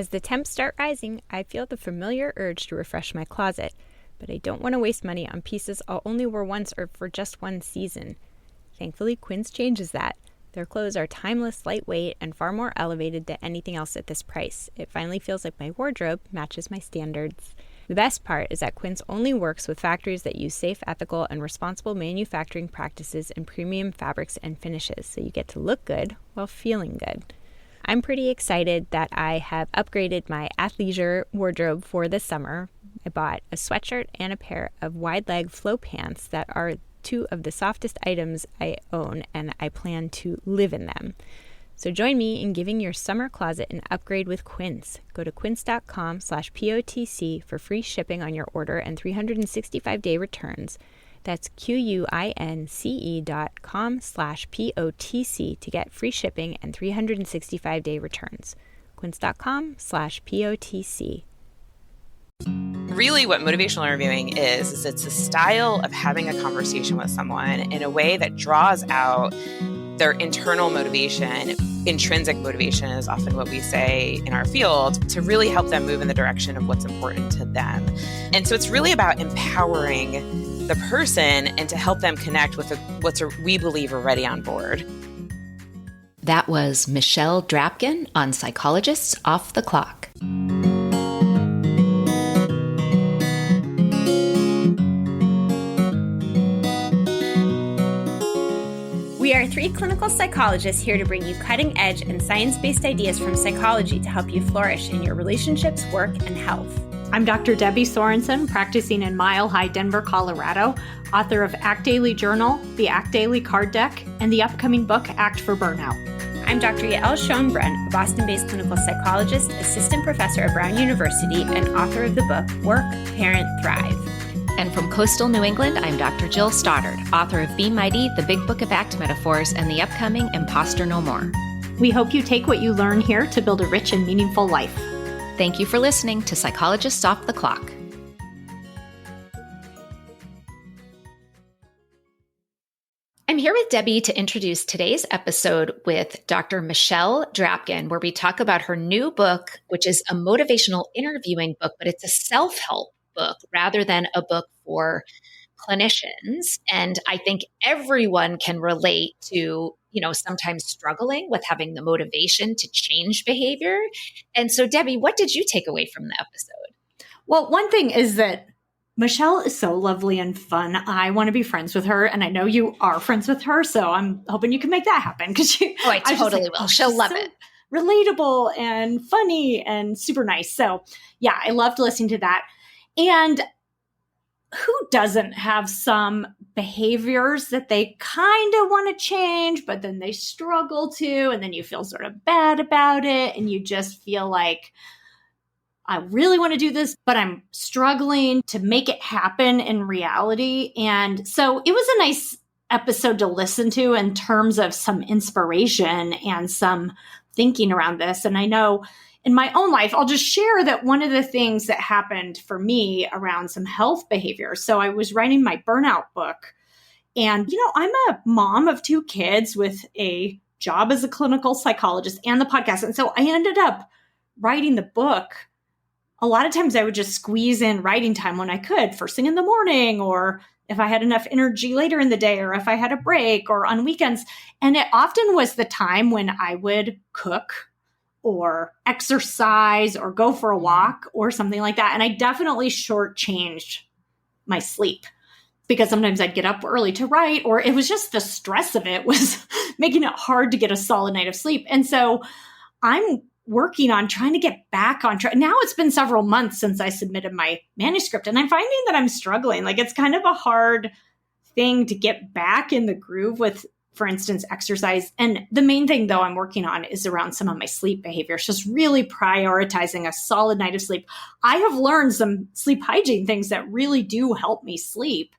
As the temps start rising, I feel the familiar urge to refresh my closet, but I don't want to waste money on pieces I'll only wear once or for just one season. Thankfully, Quince changes that. Their clothes are timeless, lightweight, and far more elevated than anything else at this price. It finally feels like my wardrobe matches my standards. The best part is that Quince only works with factories that use safe, ethical, and responsible manufacturing practices and premium fabrics and finishes, so you get to look good while feeling good. I'm pretty excited that I have upgraded my athleisure wardrobe for this summer. I bought a sweatshirt and a pair of wide-leg flow pants that are two of the softest items I own, and I plan to live in them. So join me in giving your summer closet an upgrade with Quince. Go to quince.com/POTC for free shipping on your order and 365-day returns. That's QUINCE.com/POTC to get free shipping and 365-day returns. Quince.com/POTC. Really what motivational interviewing is it's a style of having a conversation with someone in a way that draws out their internal motivation. Intrinsic motivation is often what we say in our field, to really help them move in the direction of what's important to them. And so it's really about empowering the person and to help them connect with what we believe are already on board. That was Michelle Drapkin on Psychologists Off the Clock. We are three clinical psychologists here to bring you cutting-edge and science-based ideas from psychology to help you flourish in your relationships, work, and health. I'm Dr. Debbie Sorensen, practicing in Mile High, Denver, Colorado, author of Act Daily Journal, the Act Daily Card Deck, and the upcoming book, Act for Burnout. I'm Dr. Yael Schoenbrunn, a Boston-based clinical psychologist, assistant professor at Brown University, and author of the book Work, Parent, Thrive. And from coastal New England, I'm Dr. Jill Stoddard, author of Be Mighty, the Big Book of Act Metaphors, and the upcoming Imposter No More. We hope you take what you learn here to build a rich and meaningful life. Thank you for listening to Psychologists Off the Clock. I'm here with Debbie to introduce today's episode with Dr. Michelle Drapkin, where we talk about her new book, which is a motivational interviewing book, but it's a self-help book rather than a book for clinicians. And I think everyone can relate to, sometimes struggling with having the motivation to change behavior. And so, Debbie, what did you take away from the episode? Well, one thing is that Michelle is so lovely and fun. I want to be friends with her, and I know you are friends with her, so I'm hoping you can make that happen. I totally will. She'll love it. Relatable and funny and super nice. So, yeah, I loved listening to that. And who doesn't have some behaviors that they kind of want to change, but then they struggle to, and then you feel sort of bad about it, and you just feel like, I really want to do this, but I'm struggling to make it happen in reality. And so it was a nice episode to listen to in terms of some inspiration and some thinking around this. And I know in my own life, I'll just share that one of the things that happened for me around some health behavior. So I was writing my burnout book, and, I'm a mom of 2 kids with a job as a clinical psychologist and the podcast. And so I ended up writing the book. A lot of times I would just squeeze in writing time when I could, first thing in the morning, or if I had enough energy later in the day, or if I had a break, or on weekends. And it often was the time when I would cook or exercise or go for a walk or something like that. And I definitely shortchanged my sleep, because sometimes I'd get up early to write, or it was just the stress of it was making it hard to get a solid night of sleep. And so I'm working on trying to get back on track. Now it's been several months since I submitted my manuscript, and I'm finding that I'm struggling. Like, it's kind of a hard thing to get back in the groove with, for instance, exercise. And the main thing, though, I'm working on is around some of my sleep behaviors, just really prioritizing a solid night of sleep. I have learned some sleep hygiene things that really do help me sleep,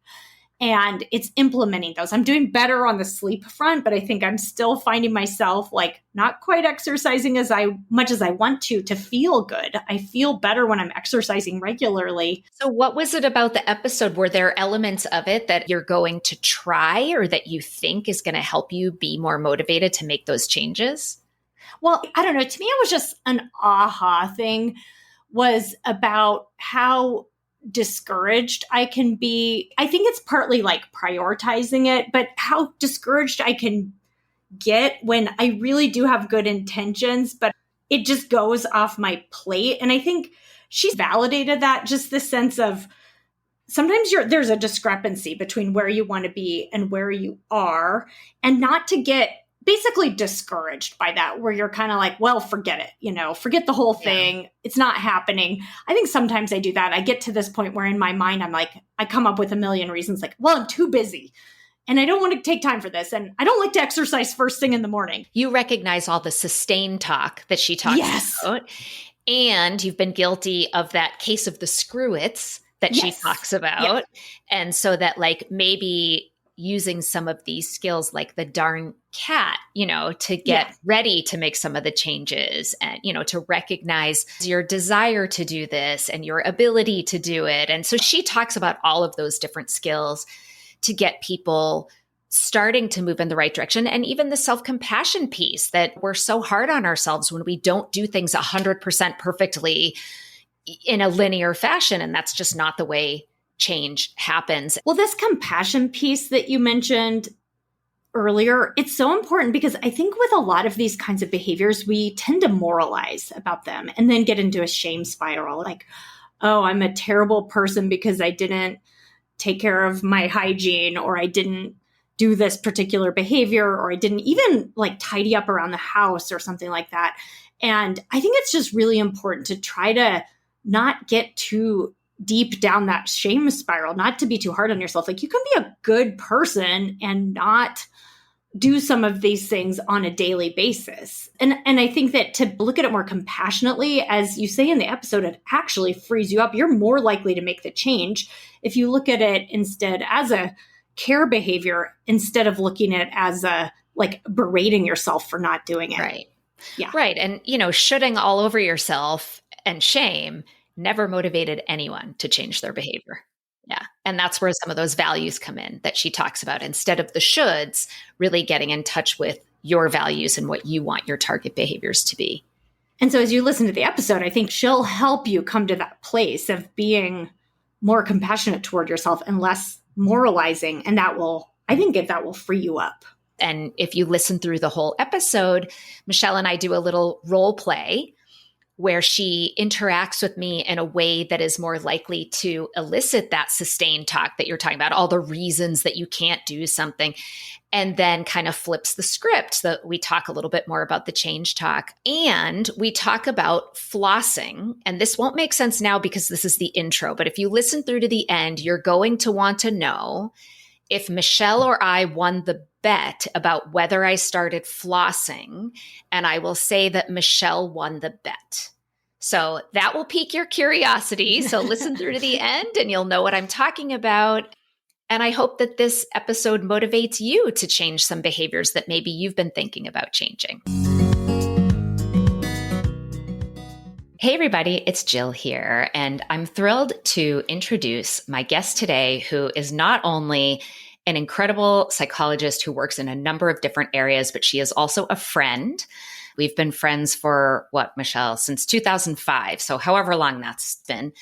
and it's implementing those. I'm doing better on the sleep front, but I think I'm still finding myself like not quite exercising as much as I want to feel good. I feel better when I'm exercising regularly. So what was it about the episode? Were there elements of it that you're going to try or that you think is going to help you be more motivated to make those changes? Well, I don't know. To me, it was just an aha thing, was about how discouraged I can be. I think it's partly like prioritizing it, but how discouraged I can get when I really do have good intentions, but it just goes off my plate. And I think she's validated that, just the sense of sometimes there's a discrepancy between where you want to be and where you are, and not to get basically discouraged by that, where you're kind of like, well, forget it, forget the whole thing. Yeah. It's not happening. I think sometimes I do that. I get to this point where in my mind, I'm like, I come up with a million reasons like, well, I'm too busy and I don't want to take time for this. And I don't like to exercise first thing in the morning. You recognize all the sustained talk that she talks about. And you've been guilty of that case of the screw-its that she talks about. Yes. And so that like maybe using some of these skills like the darn cat, to get ready to make some of the changes and, to recognize your desire to do this and your ability to do it. And so she talks about all of those different skills to get people starting to move in the right direction. And even the self-compassion piece, that we're so hard on ourselves when we don't do things 100% perfectly in a linear fashion. And that's just not the way change happens. Well, this compassion piece that you mentioned earlier, it's so important because I think with a lot of these kinds of behaviors, we tend to moralize about them and then get into a shame spiral. Like, oh, I'm a terrible person because I didn't take care of my hygiene, or I didn't do this particular behavior, or I didn't even like tidy up around the house or something like that. And I think it's just really important to try to not get too deep down that shame spiral, not to be too hard on yourself. Like, you can be a good person and not do some of these things on a daily basis. And I think that to look at it more compassionately, as you say in the episode, it actually frees you up. You're more likely to make the change if you look at it instead as a care behavior, instead of looking at it as a like berating yourself for not doing it. Right. Yeah. Right. And, shoulding all over yourself and shame never motivated anyone to change their behavior. Yeah. And that's where some of those values come in that she talks about. Instead of the shoulds, really getting in touch with your values and what you want your target behaviors to be. And so as you listen to the episode, I think she'll help you come to that place of being more compassionate toward yourself and less moralizing. And that will free you up. And if you listen through the whole episode, Michelle and I do a little role play where she interacts with me in a way that is more likely to elicit that sustained talk that you're talking about, all the reasons that you can't do something, and then kind of flips the script so that we talk a little bit more about the change talk. And we talk about flossing. And this won't make sense now because this is the intro, but if you listen through to the end, you're going to want to know if Michelle or I won the bet about whether I started flossing, and I will say that Michelle won the bet. So that will pique your curiosity. So listen through to the end and you'll know what I'm talking about. And I hope that this episode motivates you to change some behaviors that maybe you've been thinking about changing. Hey everybody, it's Jill here, and I'm thrilled to introduce my guest today, who is not only an incredible psychologist who works in a number of different areas, but she is also a friend. We've been friends for Michelle, since 2005. So however long that's been,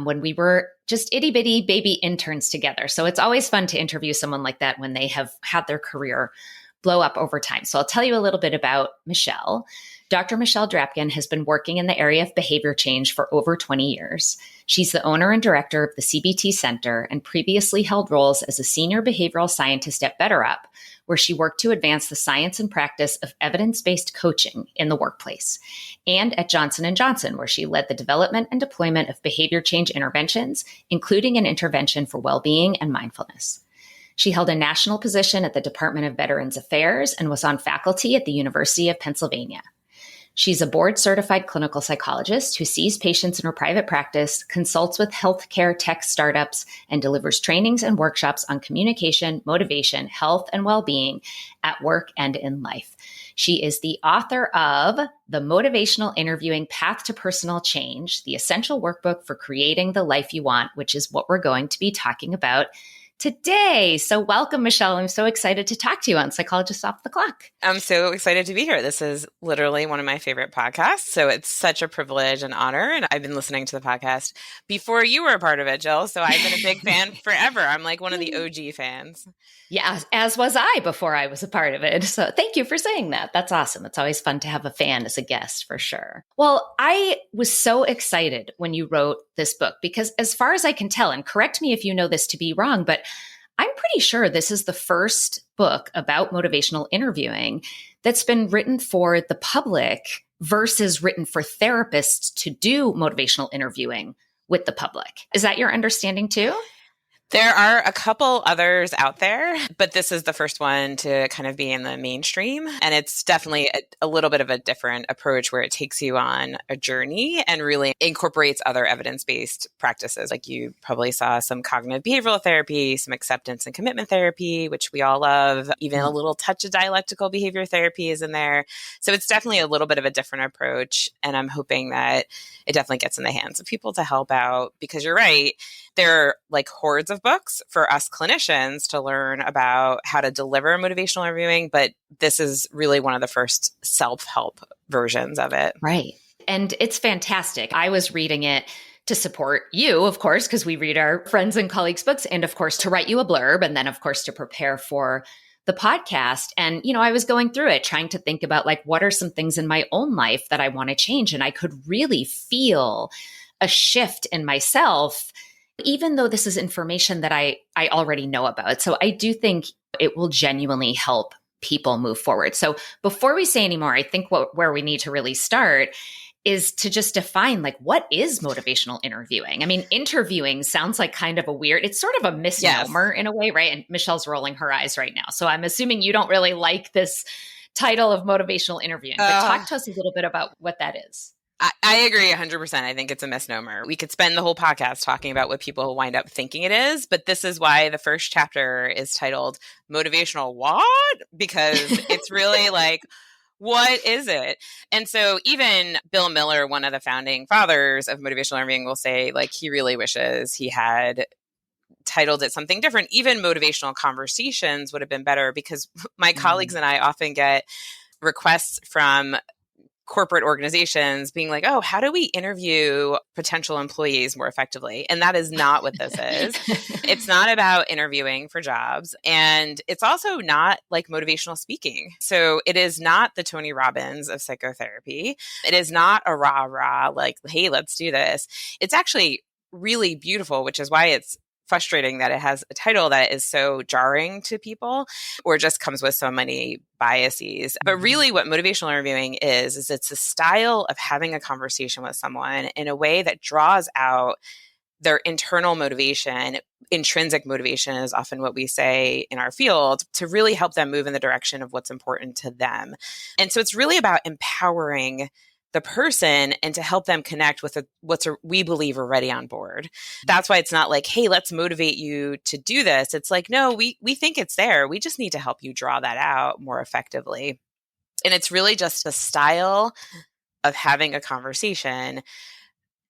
when we were just itty bitty baby interns together. So it's always fun to interview someone like that when they have had their career blow up over time. So I'll tell you a little bit about Michelle. Dr. Michelle Drapkin has been working in the area of behavior change for over 20 years. She's the owner and director of the CBT Center and previously held roles as a senior behavioral scientist at BetterUp, where she worked to advance the science and practice of evidence-based coaching in the workplace, and at Johnson & Johnson, where she led the development and deployment of behavior change interventions, including an intervention for well-being and mindfulness. She held a national position at the Department of Veterans Affairs and was on faculty at the University of Pennsylvania. She's a board-certified clinical psychologist who sees patients in her private practice, consults with healthcare tech startups, and delivers trainings and workshops on communication, motivation, health, and well-being at work and in life. She is the author of The Motivational Interviewing Path to Personal Change, the essential workbook for creating the life you want, which is what we're going to be talking about today. So welcome, Michelle. I'm so excited to talk to you on Psychologists Off the Clock. I'm so excited to be here. This is literally one of my favorite podcasts. So it's such a privilege and honor. And I've been listening to the podcast before you were a part of it, Jill. So I've been a big fan forever. I'm like one of the OG fans. Yeah, as was I before I was a part of it. So thank you for saying that. That's awesome. It's always fun to have a fan as a guest for sure. Well, I was so excited when you wrote this book because as far as I can tell, and correct me if you know this to be wrong, but I'm pretty sure this is the first book about motivational interviewing that's been written for the public versus written for therapists to do motivational interviewing with the public. Is that your understanding too? There are a couple others out there, but this is the first one to kind of be in the mainstream. And it's definitely a little bit of a different approach where it takes you on a journey and really incorporates other evidence-based practices. Like you probably saw some cognitive behavioral therapy, some acceptance and commitment therapy, which we all love. Even a little touch of dialectical behavior therapy is in there. So it's definitely a little bit of a different approach. And I'm hoping that it definitely gets in the hands of people to help out because you're right. There are like hordes of books for us clinicians to learn about how to deliver motivational interviewing, but this is really one of the first self-help versions of it. Right. And it's fantastic. I was reading it to support you, of course, because we read our friends and colleagues' books, and of course, to write you a blurb, and then, of course, to prepare for the podcast. And, I was going through it, trying to think about like, what are some things in my own life that I want to change? And I could really feel a shift in myself, even though this is information that I already know about. So I do think it will genuinely help people move forward. So before we say any more, I think where we need to really start is to just define like, what is motivational interviewing? I mean, interviewing sounds like kind of a weird, it's sort of a misnomer in a way, right? And Michelle's rolling her eyes right now. So I'm assuming you don't really like this title of motivational interviewing, but talk to us a little bit about what that is. I agree 100%. I think it's a misnomer. We could spend the whole podcast talking about what people wind up thinking it is, but this is why the first chapter is titled Motivational What? Because it's really like, what is it? And so even Bill Miller, one of the founding fathers of motivational interviewing, will say like he really wishes he had titled it something different. Even motivational conversations would have been better because my colleagues and I often get requests from corporate organizations being like, oh, how do we interview potential employees more effectively? And that is not what this is. It's not about interviewing for jobs. And it's also not like motivational speaking. So it is not the Tony Robbins of psychotherapy. It is not a rah-rah, like, hey, let's do this. It's actually really beautiful, which is why it's frustrating that it has a title that is so jarring to people or just comes with so many biases. But really what motivational interviewing is it's a style of having a conversation with someone in a way that draws out their internal motivation. Intrinsic motivation is often what we say in our field to really help them move in the direction of what's important to them. And so it's really about empowering the person and to help them connect with we believe already on board. That's why it's not like, hey, let's motivate you to do this. It's like, no, we think it's there. We just need to help you draw that out more effectively. And it's really just a style of having a conversation.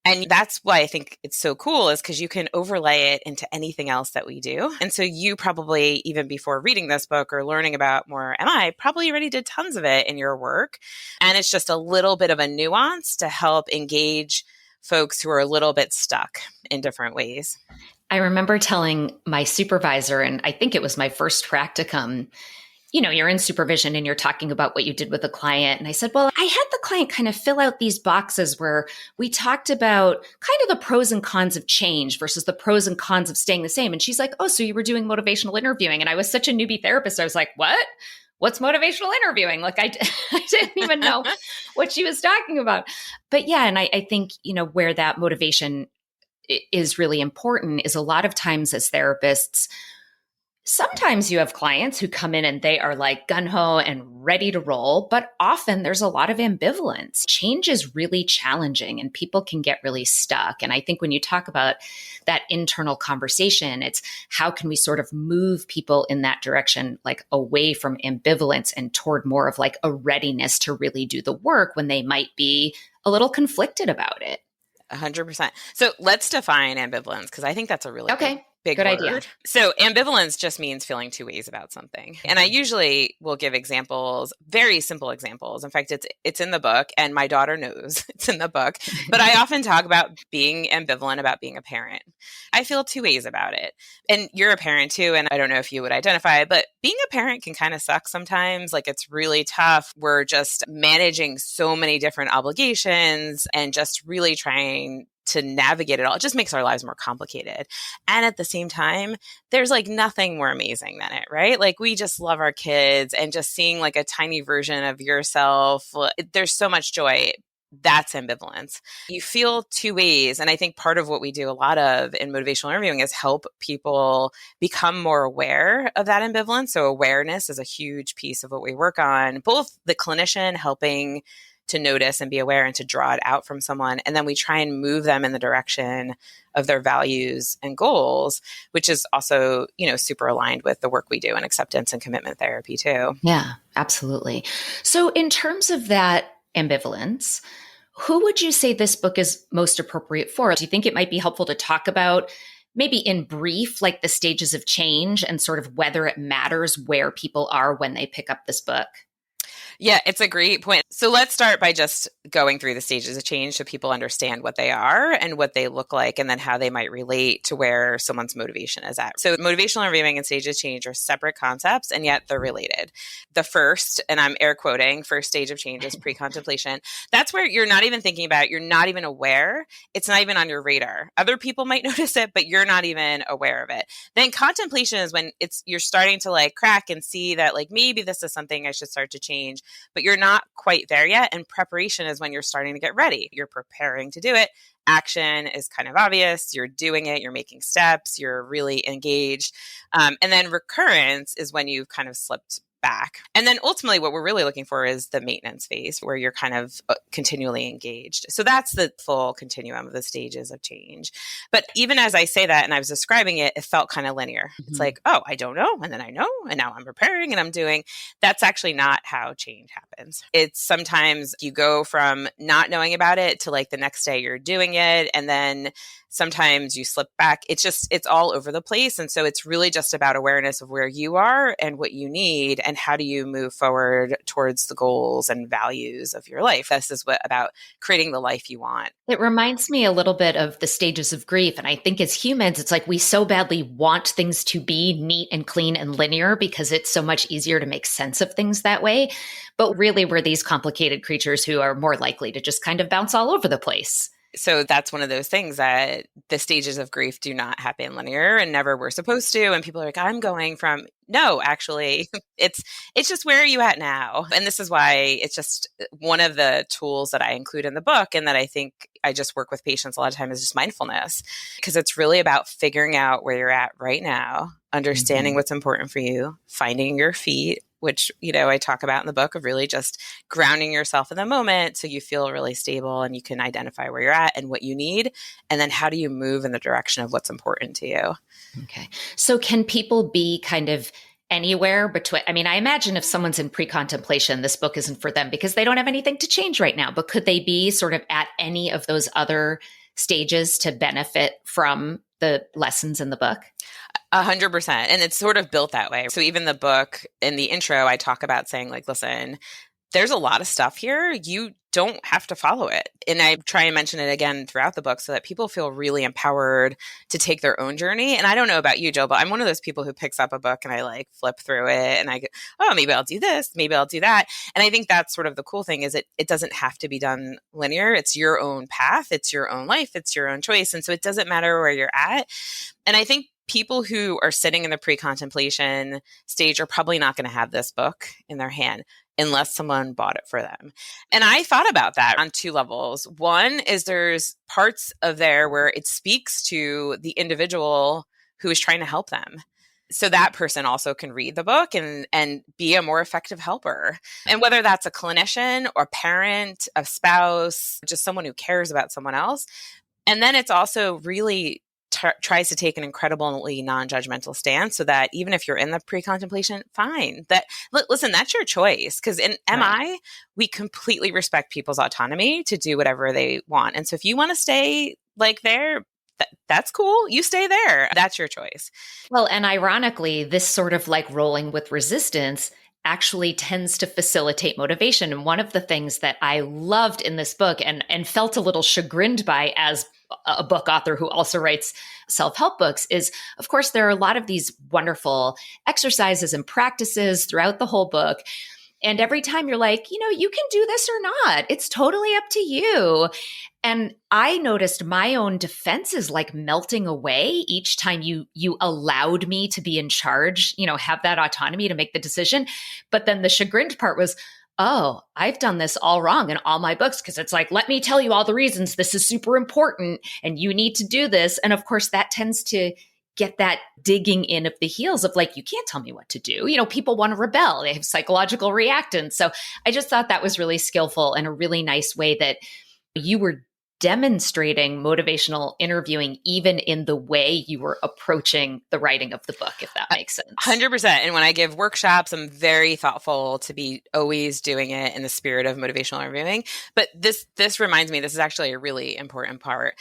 And that's why I think it's so cool is because you can overlay it into anything else that we do. And so you probably, even before reading this book or learning about more MI, probably already did tons of it in your work. And it's just a little bit of a nuance to help engage folks who are a little bit stuck in different ways. I remember telling my supervisor, and I think it was my first practicum, you're in supervision and you're talking about what you did with a client. And I said, well, I had the client kind of fill out these boxes where we talked about kind of the pros and cons of change versus the pros and cons of staying the same. And she's like, oh, so you were doing motivational interviewing. And I was such a newbie therapist. I was like, what? What's motivational interviewing? Like I didn't even know what she was talking about. But yeah, and I think, where that motivation is really important is a lot of times as therapists, sometimes you have clients who come in and they are like gung-ho and ready to roll, but often there's a lot of ambivalence. Change is really challenging and people can get really stuck. And I think when you talk about that internal conversation, it's how can we sort of move people in that direction, like away from ambivalence and toward more of like a readiness to really do the work when they might be a little conflicted about it. 100%. So let's define ambivalence because I think that's a really big Good word. idea. So ambivalence just means feeling two ways about something. And I usually will give examples, very simple examples. In fact, it's in the book, and my daughter knows it's in the book. But I often talk about being ambivalent about being a parent. I feel two ways about it. And you're a parent too, and I don't know if you would identify, but being a parent can kind of suck sometimes. Like, it's really tough. We're just managing so many different obligations and just really trying to navigate it all. It just makes our lives more complicated. And at the same time, there's like nothing more amazing than it, right? Like, we just love our kids, and just seeing like a tiny version of yourself, there's so much joy. That's ambivalence. You feel two ways. And I think part of what we do a lot of in motivational interviewing is help people become more aware of that ambivalence. So awareness is a huge piece of what we work on, both the clinician helping to notice and be aware and to draw it out from someone. And then we try and move them in the direction of their values and goals, which is also, super aligned with the work we do in acceptance and commitment therapy too. Yeah, absolutely. So in terms of that ambivalence, who would you say this book is most appropriate for? Do you think it might be helpful to talk about, maybe in brief, like the stages of change and sort of whether it matters where people are when they pick up this book? Yeah, it's a great point. So let's start by just going through the stages of change so people understand what they are and what they look like, and then how they might relate to where someone's motivation is at. So motivational interviewing and stages of change are separate concepts, and yet they're related. The first, and I'm air quoting, first stage of change is pre-contemplation. That's where you're not even thinking about it. You're not even aware. It's not even on your radar. Other people might notice it, but you're not even aware of it. Then contemplation is when you're starting to like crack and see that like maybe this is something I should start to change, but you're not quite there yet. And preparation is when you're starting to get ready. You're preparing to do it. Action is kind of obvious. You're doing it. You're making steps. You're really engaged. And then recurrence is when you've kind of slipped back. And then ultimately what we're really looking for is the maintenance phase, where you're kind of continually engaged. So that's the full continuum of the stages of change. But even as I say that and I was describing it, it felt kind of linear. Mm-hmm. It's like, oh, I don't know. And then I know. And now I'm preparing and I'm doing. That's actually not how change happens. It's sometimes you go from not knowing about it to like the next day you're doing it. And then sometimes you slip back. It's all over the place. And so it's really just about awareness of where you are and what you need, and how do you move forward towards the goals and values of your life. This is about creating the life you want. It reminds me a little bit of the stages of grief. And I think as humans, it's like we so badly want things to be neat and clean and linear because it's so much easier to make sense of things that way. But really, we're these complicated creatures who are more likely to just kind of bounce all over the place. So that's one of those things that the stages of grief do not happen linear and never were supposed to. And people are like, I'm going from, no, actually, it's just where are you at now? And this is why it's just one of the tools that I include in the book, and that I think I just work with patients a lot of time, is just mindfulness, because it's really about figuring out where you're at right now, understanding what's important for you, finding your feet, which, I talk about in the book, of really just grounding yourself in the moment so you feel really stable and you can identify where you're at and what you need. And then how do you move in the direction of what's important to you? Okay. So can people be kind of anywhere between, I imagine if someone's in pre-contemplation, this book isn't for them because they don't have anything to change right now, but could they be sort of at any of those other stages to benefit from the lessons in the book? 100%. And it's sort of built that way. So even the book, in the intro, I talk about saying like, listen, there's a lot of stuff here. You don't have to follow it. And I try and mention it again throughout the book so that people feel really empowered to take their own journey. And I don't know about you, Jill, but I'm one of those people who picks up a book and I like flip through it and I go, oh, maybe I'll do this. Maybe I'll do that. And I think that's sort of the cool thing, is it doesn't have to be done linear. It's your own path. It's your own life. It's your own choice. And so it doesn't matter where you're at. And I think people who are sitting in the pre-contemplation stage are probably not going to have this book in their hand unless someone bought it for them. And I thought about that on two levels. One is there's parts of there where it speaks to the individual who is trying to help them. So that person also can read the book and be a more effective helper. And whether that's a clinician or parent, a spouse, just someone who cares about someone else. And then it's also really tries to take an incredibly non-judgmental stance, so that even if you're in the pre-contemplation, fine. Listen, that's your choice. Because in MI, we completely respect people's autonomy to do whatever they want. And so if you want to stay like there, that's cool. You stay there. That's your choice. Well, and ironically, this sort of like rolling with resistance actually tends to facilitate motivation. And one of the things that I loved in this book and felt a little chagrined by as a book author who also writes self-help books is, of course, there are a lot of these wonderful exercises and practices throughout the whole book. And every time you're like, you can do this or not. It's totally up to you. And I noticed my own defenses like melting away each time you allowed me to be in charge, have that autonomy to make the decision. But then the chagrined part was, oh, I've done this all wrong in all my books because it's like, let me tell you all the reasons this is super important and you need to do this. And of course, that tends to get that digging in of the heels of like, you can't tell me what to do. People want to rebel. They have psychological reactance. So I just thought that was really skillful and a really nice way that you were demonstrating motivational interviewing, even in the way you were approaching the writing of the book, if that makes sense. 100%. And when I give workshops, I'm very thoughtful to be always doing it in the spirit of motivational interviewing. But this reminds me, this is actually a really important part.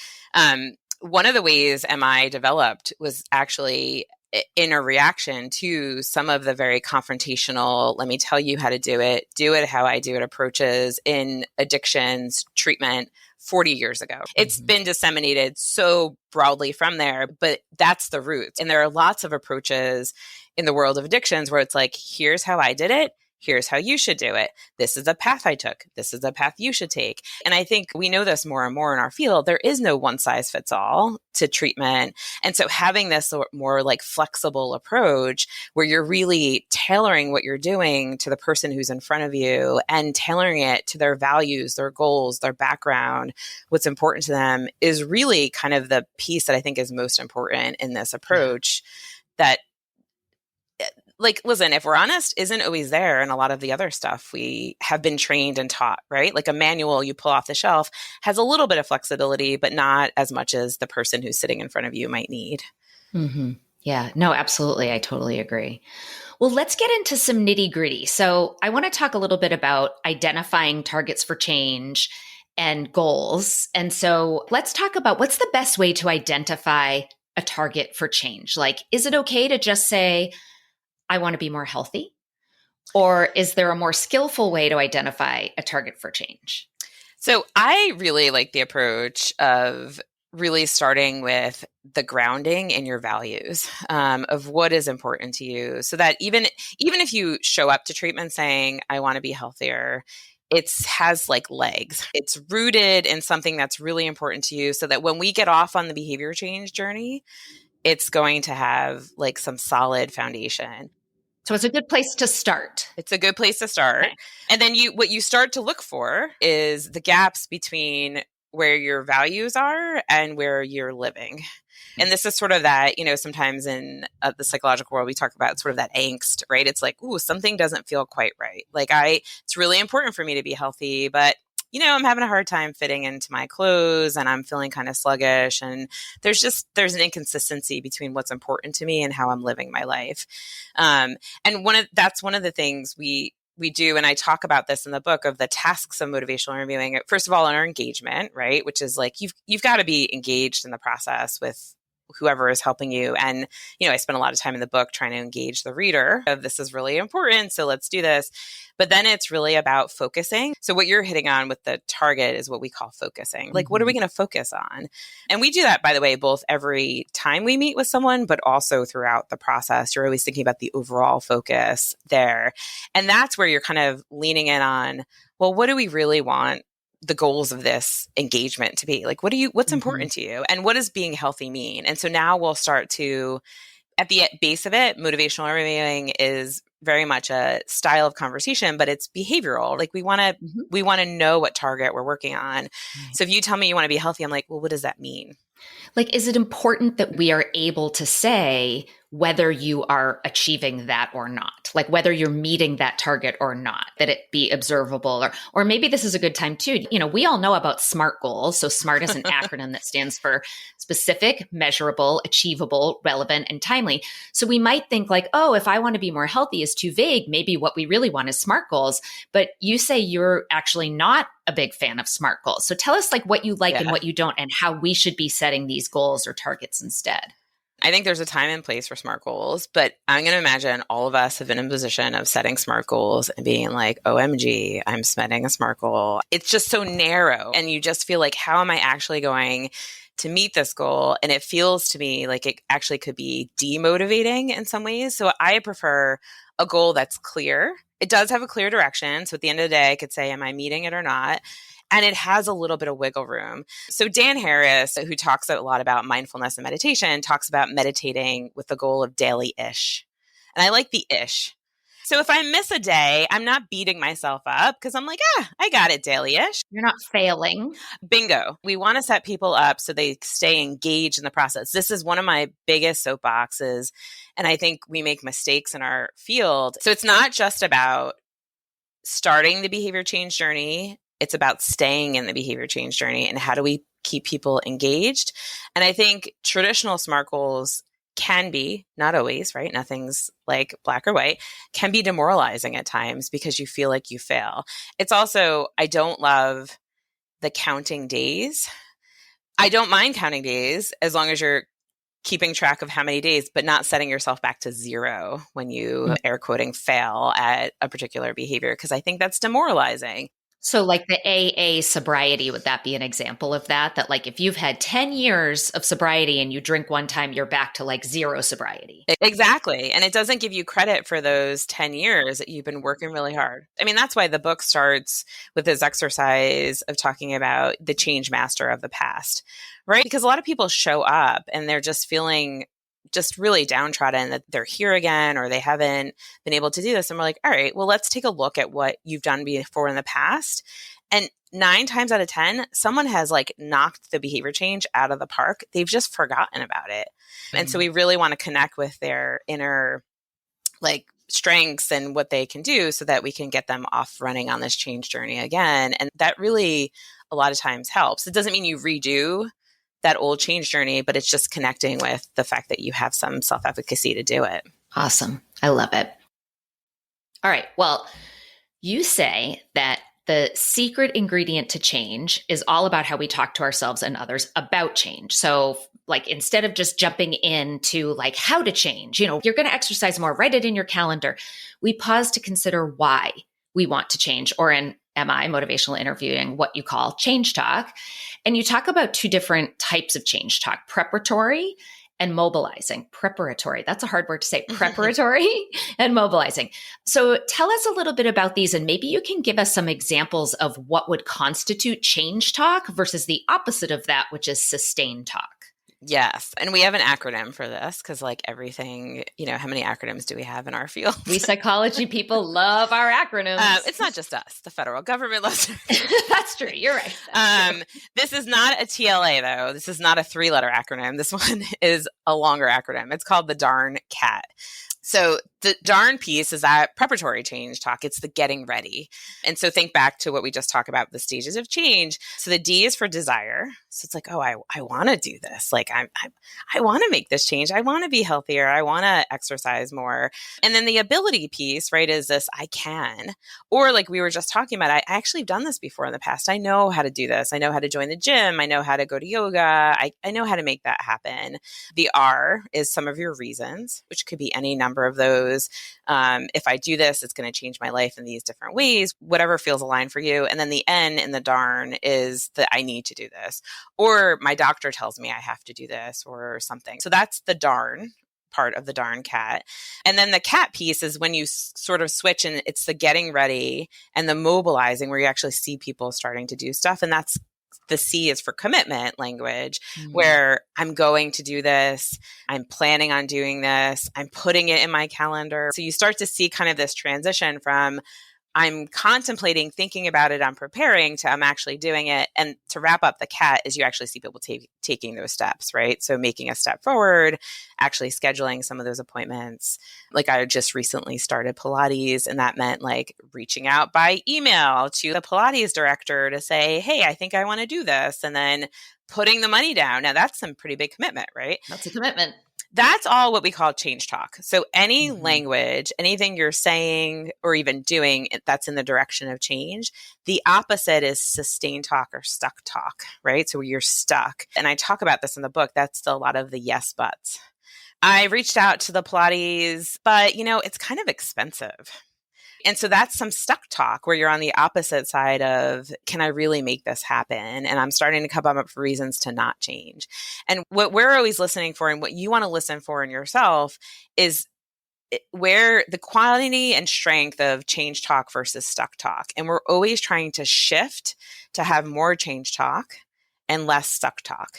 One of the ways MI developed was actually in a reaction to some of the very confrontational, let me tell you how to do it how I do it approaches in addictions treatment 40 years ago. It's been disseminated so broadly from there, but that's the roots. And there are lots of approaches in the world of addictions where it's like, here's how I did it. Here's how you should do it. This is a path I took. This is a path you should take. And I think we know this more and more in our field. There is no one size fits all to treatment. And so having this more like flexible approach where you're really tailoring what you're doing to the person who's in front of you and tailoring it to their values, their goals, their background, what's important to them is really kind of the piece that I think is most important in this approach that like, listen, if we're honest, isn't always there in a lot of the other stuff we have been trained and taught, right? Like a manual you pull off the shelf has a little bit of flexibility, but not as much as the person who's sitting in front of you might need. Mm-hmm. Yeah, no, absolutely. I totally agree. Well, let's get into some nitty gritty. So I want to talk a little bit about identifying targets for change and goals. And so let's talk about what's the best way to identify a target for change. Like, is it okay to just say, I want to be more healthy? Or is there a more skillful way to identify a target for change? So I really like the approach of really starting with the grounding in your values of what is important to you, so that even if you show up to treatment saying, I want to be healthier, it has like legs. It's rooted in something that's really important to you, so that when we get off on the behavior change journey, it's going to have like some solid foundation. So it's a good place to start. It's a good place to start. Okay. And then what you start to look for is the gaps between where your values are and where you're living. And this is sort of that, sometimes in the psychological world, we talk about sort of that angst, right? It's like, ooh, something doesn't feel quite right. Like it's really important for me to be healthy, but I'm having a hard time fitting into my clothes and I'm feeling kind of sluggish. And there's an inconsistency between what's important to me and how I'm living my life. And that's one of the things we do. And I talk about this in the book of the tasks of motivational interviewing. First of all, on our engagement, right? Which is like, you've got to be engaged in the process with whoever is helping you. And, I spent a lot of time in the book trying to engage the reader of this is really important. So let's do this. But then it's really about focusing. So what you're hitting on with the target is what we call focusing. Like, what are we going to focus on? And we do that, by the way, both every time we meet with someone, but also throughout the process. You're always thinking about the overall focus there. And that's where you're kind of leaning in on, well, what do we really want the goals of this engagement to be? Like, what's important to you? And what does being healthy mean? And so now we'll start to, at the base of it, motivational interviewing is very much a style of conversation, but it's behavioral. Like we want to know what target we're working on. Right. So if you tell me you want to be healthy, I'm like, well, what does that mean? Like, is it important that we are able to say whether you are achieving that or not? Like whether you're meeting that target or not, that it be observable, or maybe this is a good time too. We all know about SMART goals. So SMART is an acronym that stands for specific, measurable, achievable, relevant, and timely. So we might think like, oh, if I want to be more healthy is too vague. Maybe what we really want is SMART goals. But you say you're actually not a big fan of SMART goals. So tell us like what you like and Yeah. what you don't and how we should be setting these goals or targets instead. I think there's a time and place for SMART goals, but I'm going to imagine all of us have been in a position of setting SMART goals and being like, OMG, I'm setting a SMART goal. It's just so narrow. And you just feel like, how am I actually going to meet this goal? And it feels to me like it actually could be demotivating in some ways. So I prefer a goal that's clear. It does have a clear direction. So at the end of the day, I could say, am I meeting it or not? And it has a little bit of wiggle room. So Dan Harris, who talks a lot about mindfulness and meditation, talks about meditating with the goal of daily-ish. And I like the ish. So if I miss a day, I'm not beating myself up because I'm like, I got it daily-ish. You're not failing. Bingo. We want to set people up so they stay engaged in the process. This is one of my biggest soapboxes. And I think we make mistakes in our field. So it's not just about starting the behavior change journey. It's about staying in the behavior change journey and how do we keep people engaged. And I think traditional SMART goals can be, not always, right? Nothing's like black or white, can be demoralizing at times because you feel like you fail. It's also, I don't love the counting days. I don't mind counting days as long as you're keeping track of how many days, but not setting yourself back to zero when you, air quoting, fail at a particular behavior, because I think that's demoralizing. So like the AA sobriety, would that be an example of that? That like if you've had 10 years of sobriety and you drink one time, you're back to like zero sobriety. Exactly. And it doesn't give you credit for those 10 years that you've been working really hard. I mean, that's why the book starts with this exercise of talking about the change master of the past, right? Because a lot of people show up and they're just feeling just really downtrodden that they're here again or they haven't been able to do this. And we're like, all right, well, let's take a look at what you've done before in the past. And 9 times out of 10, someone has like knocked the behavior change out of the park. They've just forgotten about it. Mm-hmm. And so we really want to connect with their inner like strengths and what they can do so that we can get them off running on this change journey again. And that really a lot of times helps. It doesn't mean you redo that old change journey, but it's just connecting with the fact that you have some self-efficacy to do it. Awesome. I love it. All right. Well, you say that the secret ingredient to change is all about how we talk to ourselves and others about change. So like instead of just jumping into like how to change, you're going to exercise more, write it in your calendar. We pause to consider why we want to change, or in MI, motivational interviewing, what you call change talk. And you talk about 2 different types of change talk, preparatory and mobilizing. Preparatory, that's a hard word to say, preparatory and mobilizing. So tell us a little bit about these, and maybe you can give us some examples of what would constitute change talk versus the opposite of that, which is sustain talk. Yes. And we have an acronym for this because like everything, how many acronyms do we have in our field? We psychology people love our acronyms. It's not just us. The federal government loves it. That's true. You're right. This is not a TLA though. This is not a 3-letter acronym. This one is a longer acronym. It's called the DARN CAT. So the DARN piece is that preparatory change talk. It's the getting ready. And so think back to what we just talked about, the stages of change. So the D is for desire. So it's like, oh, I want to do this. Like I want to make this change. I want to be healthier. I want to exercise more. And then the ability piece, right, is this I can. Or like we were just talking about, I actually have done this before in the past. I know how to do this. I know how to join the gym. I know how to go to yoga. I know how to make that happen. The R is some of your reasons, which could be any number of those. If I do this, it's going to change my life in these different ways, whatever feels aligned for you. And then the N in the DARN is that I need to do this, or my doctor tells me I have to do this or something. So that's the DARN part of the DARN CAT. And then the CAT piece is when you sort of switch and it's the getting ready and the mobilizing where you actually see people starting to do stuff. And that's the C is for commitment language, where I'm going to do this. I'm planning on doing this. I'm putting it in my calendar. So you start to see kind of this transition from I'm contemplating, thinking about it, I'm preparing to I'm actually doing it. And to wrap up the CAT is you actually see people taking those steps, right? So making a step forward, actually scheduling some of those appointments. Like I just recently started Pilates, and that meant like reaching out by email to the Pilates director to say, hey, I think I want to do this. And then putting the money down. Now that's some pretty big commitment, right? That's a commitment. That's all what we call change talk. So any language, anything you're saying or even doing that's in the direction of change, the opposite is sustained talk or stuck talk, right? So you're stuck. And I talk about this in the book. That's still a lot of the yes buts. I reached out to the Pilates, but it's kind of expensive. And so that's some stuck talk where you're on the opposite side of, can I really make this happen? And I'm starting to come up with reasons to not change. And what we're always listening for and what you want to listen for in yourself is where the quality and strength of change talk versus stuck talk. And we're always trying to shift to have more change talk and less stuck talk.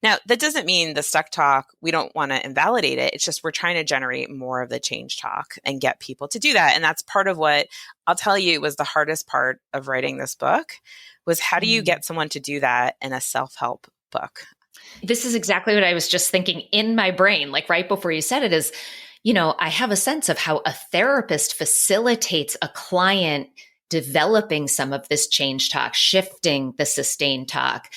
Now, that doesn't mean the stuck talk, we don't want to invalidate it. It's just we're trying to generate more of the change talk and get people to do that. And that's part of what I'll tell you was the hardest part of writing this book was how do you get someone to do that in a self-help book? This is exactly what I was just thinking in my brain, like right before you said it is, I have a sense of how a therapist facilitates a client developing some of this change talk, shifting the sustained talk.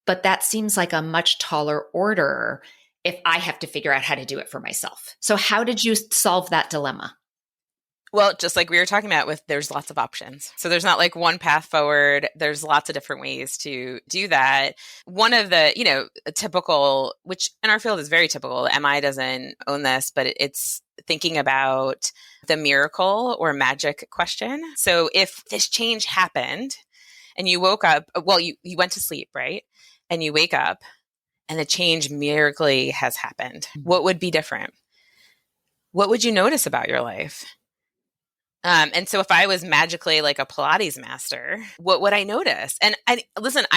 But that seems like a much taller order if I have to figure out how to do it for myself. So how did you solve that dilemma? Well, just like we were talking about there's lots of options. So there's not like one path forward. There's lots of different ways to do that. One of the, typical, which in our field is very typical, MI doesn't own this, but it's thinking about the miracle or magic question. So if this change happened and you woke up, you went to sleep, right? And you wake up and the change miraculously has happened. What would be different? What would you notice about your life? And so if I was magically like a Pilates master, what would I notice? And I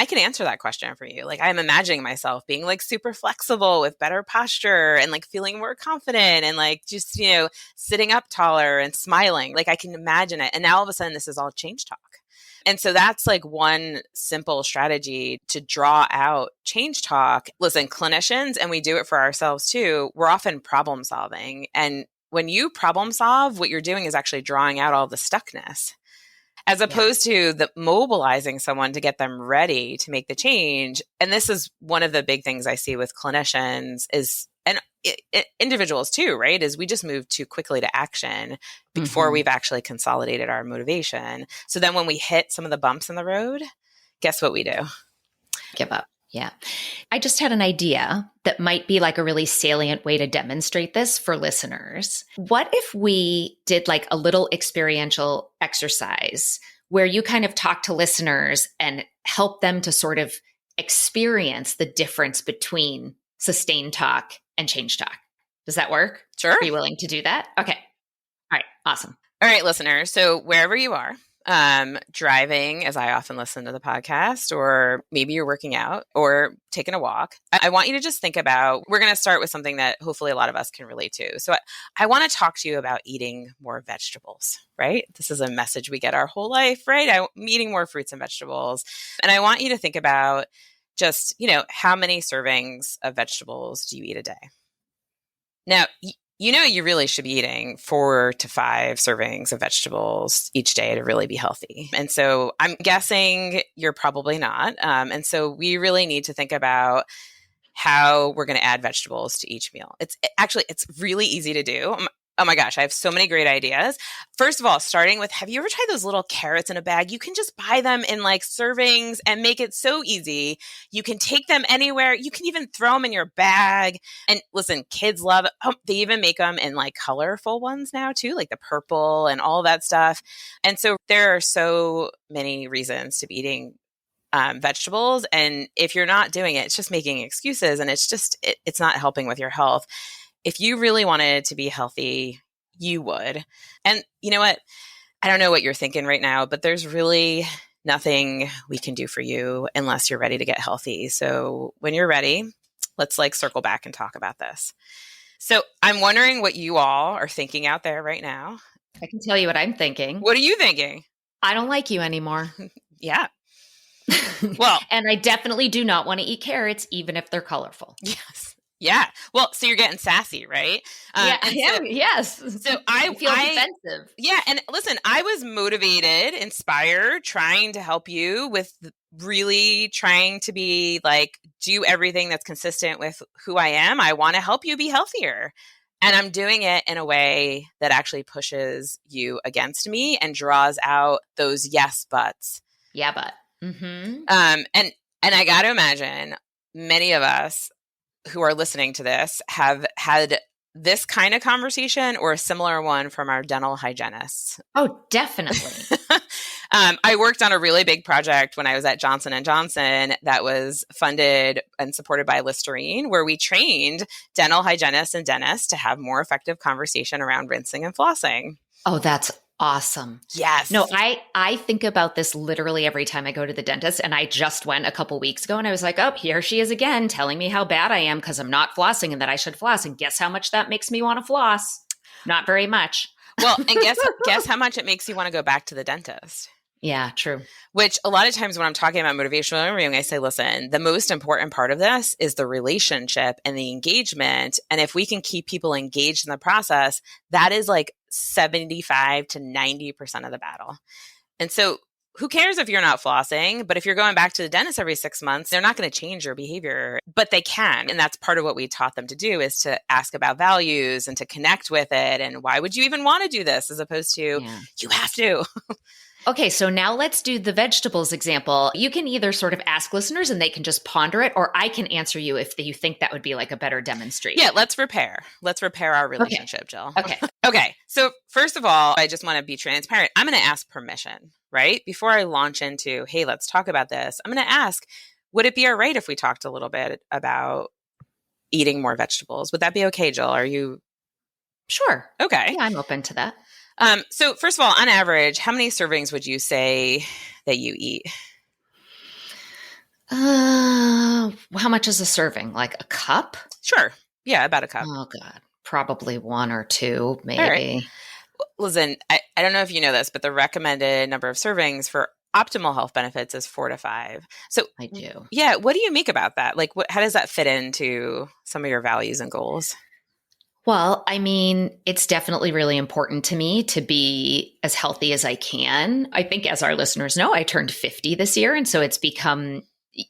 can answer that question for you. Like I'm imagining myself being like super flexible with better posture and like feeling more confident and like just, sitting up taller and smiling. Like I can imagine it. And now all of a sudden this is all change talk. And so that's like one simple strategy to draw out change talk. Listen, clinicians, and we do it for ourselves too, we're often problem solving. And when you problem solve, what you're doing is actually drawing out all the stuckness, as opposed to the mobilizing someone to get them ready to make the change. And this is one of the big things I see with clinicians and individuals too, right? Is we just move too quickly to action before we've actually consolidated our motivation. So then when we hit some of the bumps in the road, guess what we do? Give up. Yeah. I just had an idea that might be like a really salient way to demonstrate this for listeners. What if we did like a little experiential exercise where you kind of talk to listeners and help them to sort of experience the difference between sustained talk and change talk? Does that work? Sure. Are you willing to do that? Okay. All right. Awesome. All right, listeners. So wherever you are, driving, as I often listen to the podcast, or maybe you're working out or taking a walk, I want you to just think about, we're going to start with something that hopefully a lot of us can relate to. So I want to talk to you about eating more vegetables, right? This is a message we get our whole life, right? I'm eating more fruits and vegetables. And I want you to think about just, how many servings of vegetables do you eat a day? Now, you really should be eating 4 to 5 servings of vegetables each day to really be healthy. And so I'm guessing you're probably not. And so we really need to think about how we're going to add vegetables to each meal. It's really easy to do. Oh my gosh, I have so many great ideas. First of all, starting with, have you ever tried those little carrots in a bag? You can just buy them in like servings and make it so easy. You can take them anywhere. You can even throw them in your bag. And listen, kids love it. Oh, they even make them in like colorful ones now too, like the purple and all that stuff. And so there are so many reasons to be eating vegetables. And if you're not doing it, it's just making excuses, and it's not helping with your health. If you really wanted to be healthy, you would. And you know what? I don't know what you're thinking right now, but there's really nothing we can do for you unless you're ready to get healthy. So when you're ready, let's like circle back and talk about this. So I'm wondering what you all are thinking out there right now. I can tell you what I'm thinking. What are you thinking? I don't like you anymore. Yeah. Well, and I definitely do not want to eat carrots, even if they're colorful. Yes. Yeah. Well, so you're getting sassy, right? Yeah, I And am. Yes. so I feel defensive. yeah. And listen, I was motivated, inspired, trying to help you with really trying to be like, do everything that's consistent with who I am. I want to help you be healthier. And I'm doing it in a way that actually pushes you against me and draws out those yes buts. Yeah, but. Mm-hmm. And I got to imagine many of us who are listening to this have had this kind of conversation or a similar one from our dental hygienists. Oh, definitely. I worked on a really big project when I was at Johnson & Johnson that was funded and supported by Listerine, where we trained dental hygienists and dentists to have more effective conversation around rinsing and flossing. Oh, that's awesome. Yes. No, I think about this literally every time I go to the dentist. And I just went a couple weeks ago and I was like, oh, here she is again telling me how bad I am because I'm not flossing and that I should floss. And guess how much that makes me want to floss? Not very much. Well, and guess how much it makes you want to go back to the dentist. Yeah, true. Which a lot of times when I'm talking about motivational interviewing, I say, listen, the most important part of this is the relationship and the engagement. And if we can keep people engaged in the process, that is like 75 to 90% of the battle. And so who cares if you're not flossing, but if you're going back to the dentist every 6 months, they're not going to change your behavior, but they can. And that's part of what we taught them to do, is to ask about values and to connect with it. And why would you even want to do this, as opposed to you have to. Okay, so now let's do the vegetables example. You can either sort of ask listeners and they can just ponder it, or I can answer you if you think that would be like a better demonstration. Yeah, let's repair our relationship, okay. Jill. Okay. Okay, so first of all, I just want to be transparent. I'm going to ask permission, right? Before I launch into, hey, let's talk about this, I'm going to ask, would it be all right if we talked a little bit about eating more vegetables? Would that be okay, Jill? Are you? Sure. Okay. Yeah, I'm open to that. So first of all, on average, how many servings would you say that you eat? How much is a serving? Like a cup? Sure. Yeah, about a cup. Oh God, probably 1 or 2, maybe. All right. Listen, I don't know if you know this, but the recommended number of servings for optimal health benefits is 4 to 5. So I do. Yeah. What do you make about that? Like, how does that fit into some of your values and goals? Well, I mean, it's definitely really important to me to be as healthy as I can. I think, as our listeners know, I turned 50 this year. And so it's become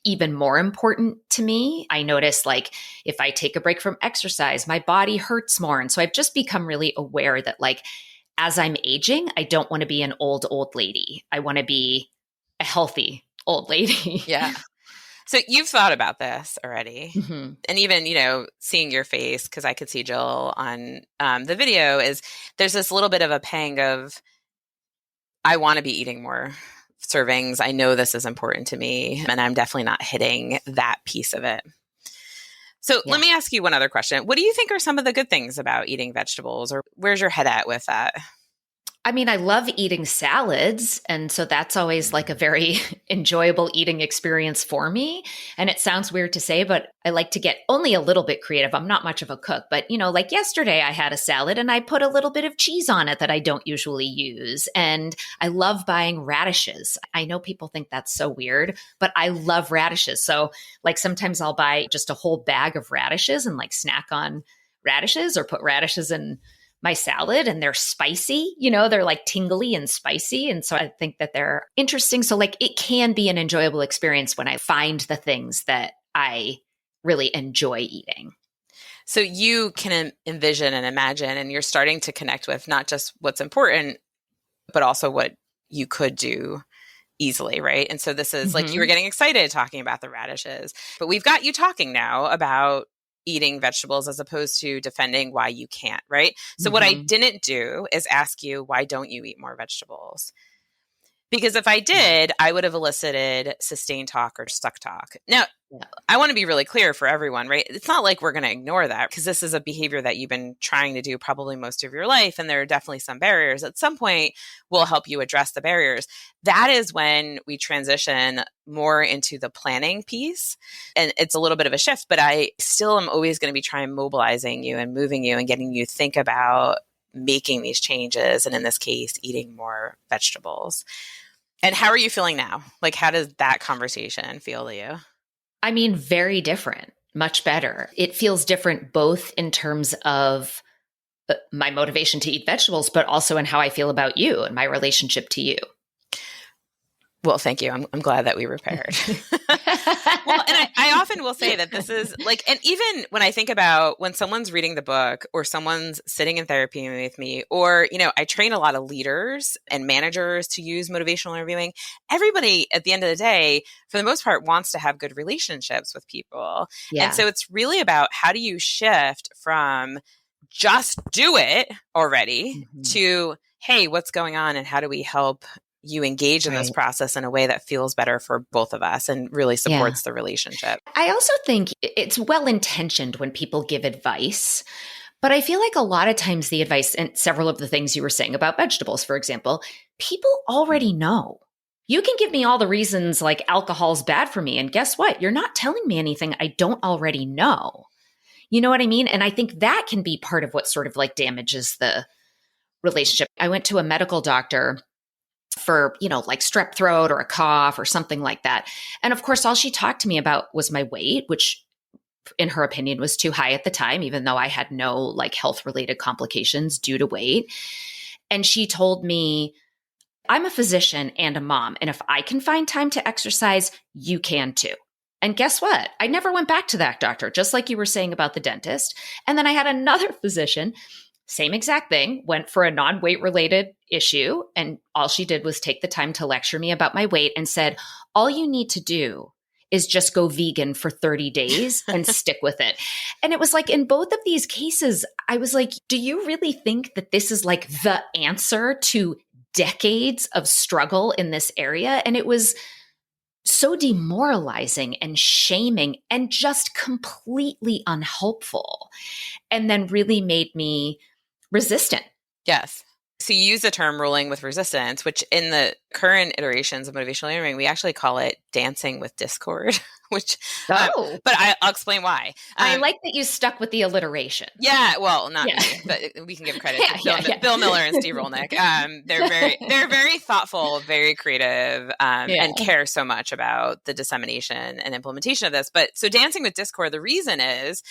even more important to me. I notice, like, if I take a break from exercise, my body hurts more. And so I've just become really aware that, like, as I'm aging, I don't want to be an old lady. I want to be a healthy old lady. Yeah. So you've thought about this already. Mm-hmm. And even, seeing your face, because I could see Jill on the video, is there's this little bit of a pang of, I want to be eating more servings. I know this is important to me, and I'm definitely not hitting that piece of it. So Let me ask you one other question. What do you think are some of the good things about eating vegetables, or where's your head at with that? I mean, I love eating salads. And so that's always like a very enjoyable eating experience for me. And it sounds weird to say, but I like to get only a little bit creative. I'm not much of a cook, but like yesterday I had a salad and I put a little bit of cheese on it that I don't usually use. And I love buying radishes. I know people think that's so weird, but I love radishes. So like sometimes I'll buy just a whole bag of radishes and like snack on radishes, or put radishes in my salad, and they're spicy, they're like tingly and spicy. And so I think that they're interesting. So like it can be an enjoyable experience when I find the things that I really enjoy eating. So you can envision and imagine, and you're starting to connect with not just what's important, but also what you could do easily, right? And so this is like, you were getting excited talking about the radishes, but we've got you talking now about eating vegetables as opposed to defending why you can't, right? So what I didn't do is ask you, why don't you eat more vegetables? Because if I did, I would have elicited sustained talk or stuck talk. Now, I want to be really clear for everyone, right? It's not like we're going to ignore that, because this is a behavior that you've been trying to do probably most of your life. And there are definitely some barriers. At some point, we'll help you address the barriers. That is when we transition more into the planning piece. And it's a little bit of a shift, but I still am always going to be trying mobilizing you and moving you and getting you to think about making these changes. And in this case, eating more vegetables. And how are you feeling now? Like, how does that conversation feel to you? I mean, very different. much better. It feels different both in terms of my motivation to eat vegetables, but also in how I feel about you and my relationship to you. Well, thank you. I'm glad that we repaired. Well, and I often will say that this is like, and even when I think about when someone's reading the book or someone's sitting in therapy with me, or, I train a lot of leaders and managers to use motivational interviewing. Everybody at the end of the day, for the most part, wants to have good relationships with people. Yeah. And so it's really about how do you shift from just do it already to, hey, what's going on and how do we help you engage in this process in a way that feels better for both of us and really supports the relationship. I also think it's well-intentioned when people give advice, but I feel like a lot of times the advice and several of the things you were saying about vegetables, for example, people already know. You can give me all the reasons like alcohol's bad for me. And guess what? You're not telling me anything I don't already know. You know what I mean? And I think that can be part of what sort of like damages the relationship. I went to a medical doctor for, like strep throat or a cough or something like that. And of course, all she talked to me about was my weight, which in her opinion was too high at the time, even though I had no like health related complications due to weight. And she told me, I'm a physician and a mom. And if I can find time to exercise, you can too. And guess what? I never went back to that doctor, just like you were saying about the dentist. And then I had another physician, same exact thing, went for a non-weight related issue. And all she did was take the time to lecture me about my weight and said, all you need to do is just go vegan for 30 days and stick with it. And it was like in both of these cases, I was like, do you really think that this is like the answer to decades of struggle in this area? And it was so demoralizing and shaming and just completely unhelpful. And then really made me resistant. Yes. So you use the term rolling with resistance, which in the current iterations of motivational interviewing, we actually call it dancing with discord, which, but I'll explain why. I like that you stuck with the alliteration. Yeah. Well, not me, but we can give credit to Bill Miller and Steve Rolnick. They're very thoughtful, very creative, and care so much about the dissemination and implementation of this. But so dancing with discord, the reason is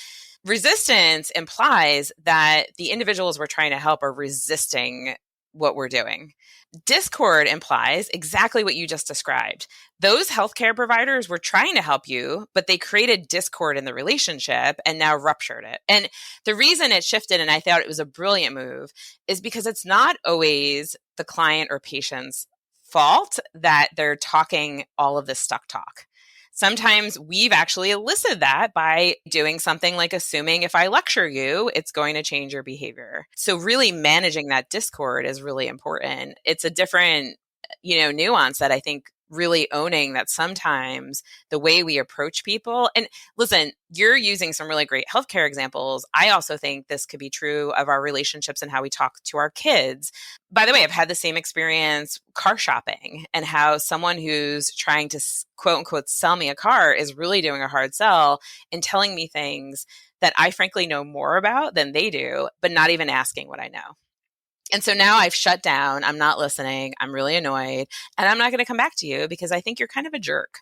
resistance implies that the individuals we're trying to help are resisting what we're doing. Discord implies exactly what you just described. Those healthcare providers were trying to help you, but they created discord in the relationship and now ruptured it. And the reason it shifted, and I thought it was a brilliant move, is because it's not always the client or patient's fault that they're talking all of this stuck talk. Sometimes we've actually elicited that by doing something like assuming if I lecture you, it's going to change your behavior. So really managing that discord is really important. It's a different, nuance that I think really owning that sometimes the way we approach people, and listen, you're using some really great healthcare examples. I also think this could be true of our relationships and how we talk to our kids. By the way, I've had the same experience car shopping and how someone who's trying to quote unquote sell me a car is really doing a hard sell and telling me things that I frankly know more about than they do, but not even asking what I know. And so now I've shut down. I'm not listening. I'm really annoyed. And I'm not going to come back to you because I think you're kind of a jerk.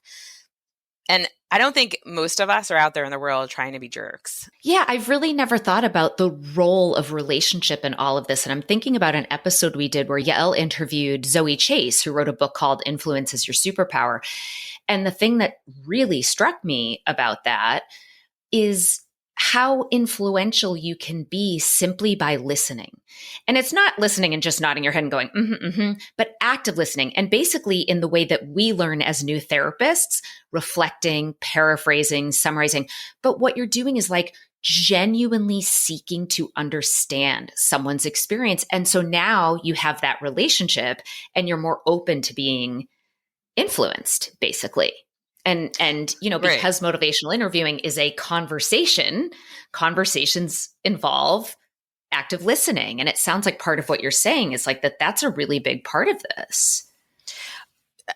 And I don't think most of us are out there in the world trying to be jerks. Yeah, I've really never thought about the role of relationship in all of this. And I'm thinking about an episode we did where Yael interviewed Zoe Chase, who wrote a book called Influence is Your Superpower. And the thing that really struck me about that is how influential you can be simply by listening. And it's not listening and just nodding your head and going, but active listening. And basically in the way that we learn as new therapists, reflecting, paraphrasing, summarizing. But what you're doing is like genuinely seeking to understand someone's experience. And so now you have that relationship and you're more open to being influenced, basically. And because motivational interviewing is a conversation, conversations involve active listening. And it sounds like part of what you're saying is like that's a really big part of this.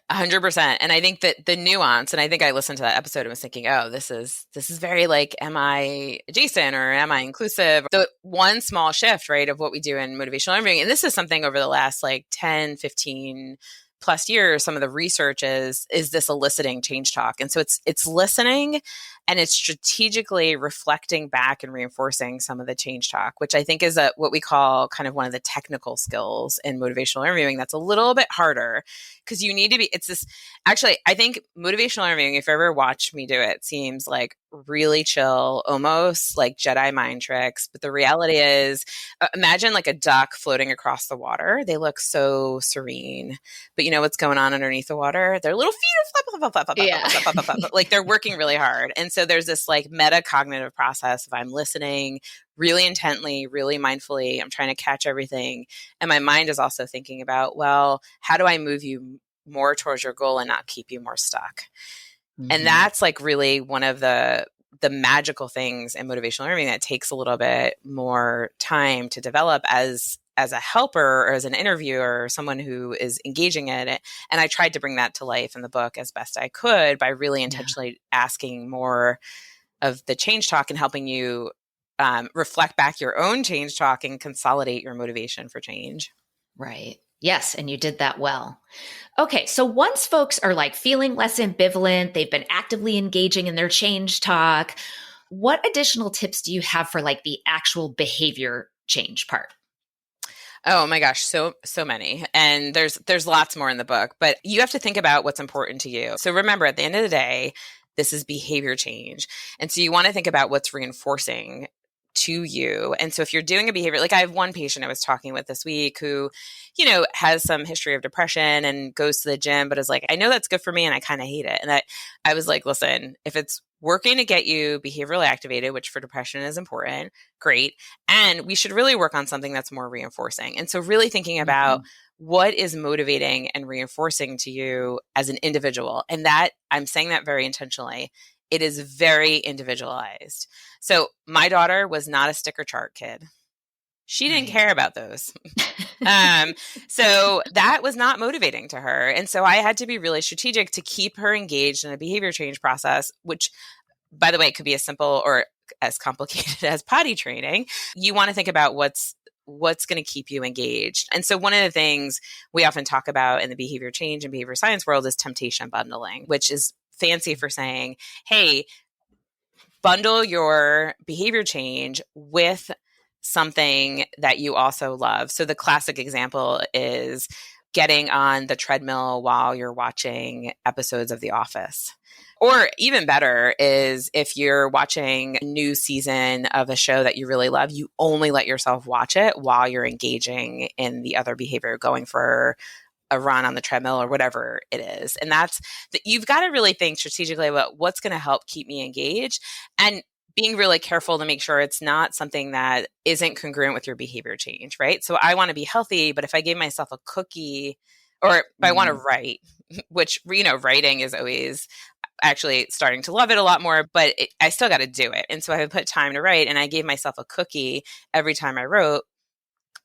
100%. And I think that the nuance, and I think I listened to that episode and was thinking, oh, this is very like, am I adjacent or am I inclusive? The one small shift, right, of what we do in motivational interviewing. And this is something over the last like 10, 15 plus years, some of the research is this eliciting change talk. And so it's listening And it's strategically reflecting back and reinforcing some of the change talk, which I think is what we call kind of one of the technical skills in motivational interviewing. That's a little bit harder because you need to be, it's this, actually, I think motivational interviewing, if you ever watch me do it, seems like really chill, almost like Jedi mind tricks. But the reality is, imagine like a duck floating across the water. They look so serene, but you know what's going on underneath the water? Their little feet are flap, flap, flap, flap, flap, flap, flap, flap, flap. Like they're working really hard. And so there's this like metacognitive process of I'm listening really intently, really mindfully. I'm trying to catch everything. And my mind is also thinking about, well, how do I move you more towards your goal and not keep you more stuck? Mm-hmm. And that's like really one of the magical things in motivational interviewing that takes a little bit more time to develop as a helper or as an interviewer or someone who is engaging in it. And I tried to bring that to life in the book as best I could by really intentionally asking more of the change talk and helping you reflect back your own change talk and consolidate your motivation for change. Right. Yes. And you did that well. Okay. So once folks are like feeling less ambivalent, they've been actively engaging in their change talk, what additional tips do you have for like the actual behavior change part? Oh my gosh, so many. And there's lots more in the book, but you have to think about what's important to you. So remember, at the end of the day, this is behavior change. And so you want to think about what's reinforcing to you. And so if you're doing a behavior, like I have one patient I was talking with this week who, you know, has some history of depression and goes to the gym, but is like, I know that's good for me and I kind of hate it. And I was like, listen, if it's working to get you behaviorally activated, which for depression is important, great. And we should really work on something that's more reinforcing. And so really thinking about what is motivating and reinforcing to you as an individual. And that I'm saying that very intentionally. It is very individualized. So my daughter was not a sticker chart kid. She didn't care about those. So that was not motivating to her. And so I had to be really strategic to keep her engaged in a behavior change process, which, by the way, could be as simple or as complicated as potty training. You want to think about what's going to keep you engaged. And so one of the things we often talk about in the behavior change and behavior science world is temptation bundling, which is fancy for saying, hey, bundle your behavior change with something that you also love. So the classic example is getting on the treadmill while you're watching episodes of The Office. Or even better is if you're watching a new season of a show that you really love, you only let yourself watch it while you're engaging in the other behavior, going for a run on the treadmill or whatever it is. And that's that you've got to really think strategically about what's going to help keep me engaged and being really careful to make sure it's not something that isn't congruent with your behavior change, right? So I want to be healthy, but if I gave myself a cookie or if I want to write, which, you know, writing is always actually starting to love it a lot more, but I still got to do it. And so I would put time to write and I gave myself a cookie every time I wrote.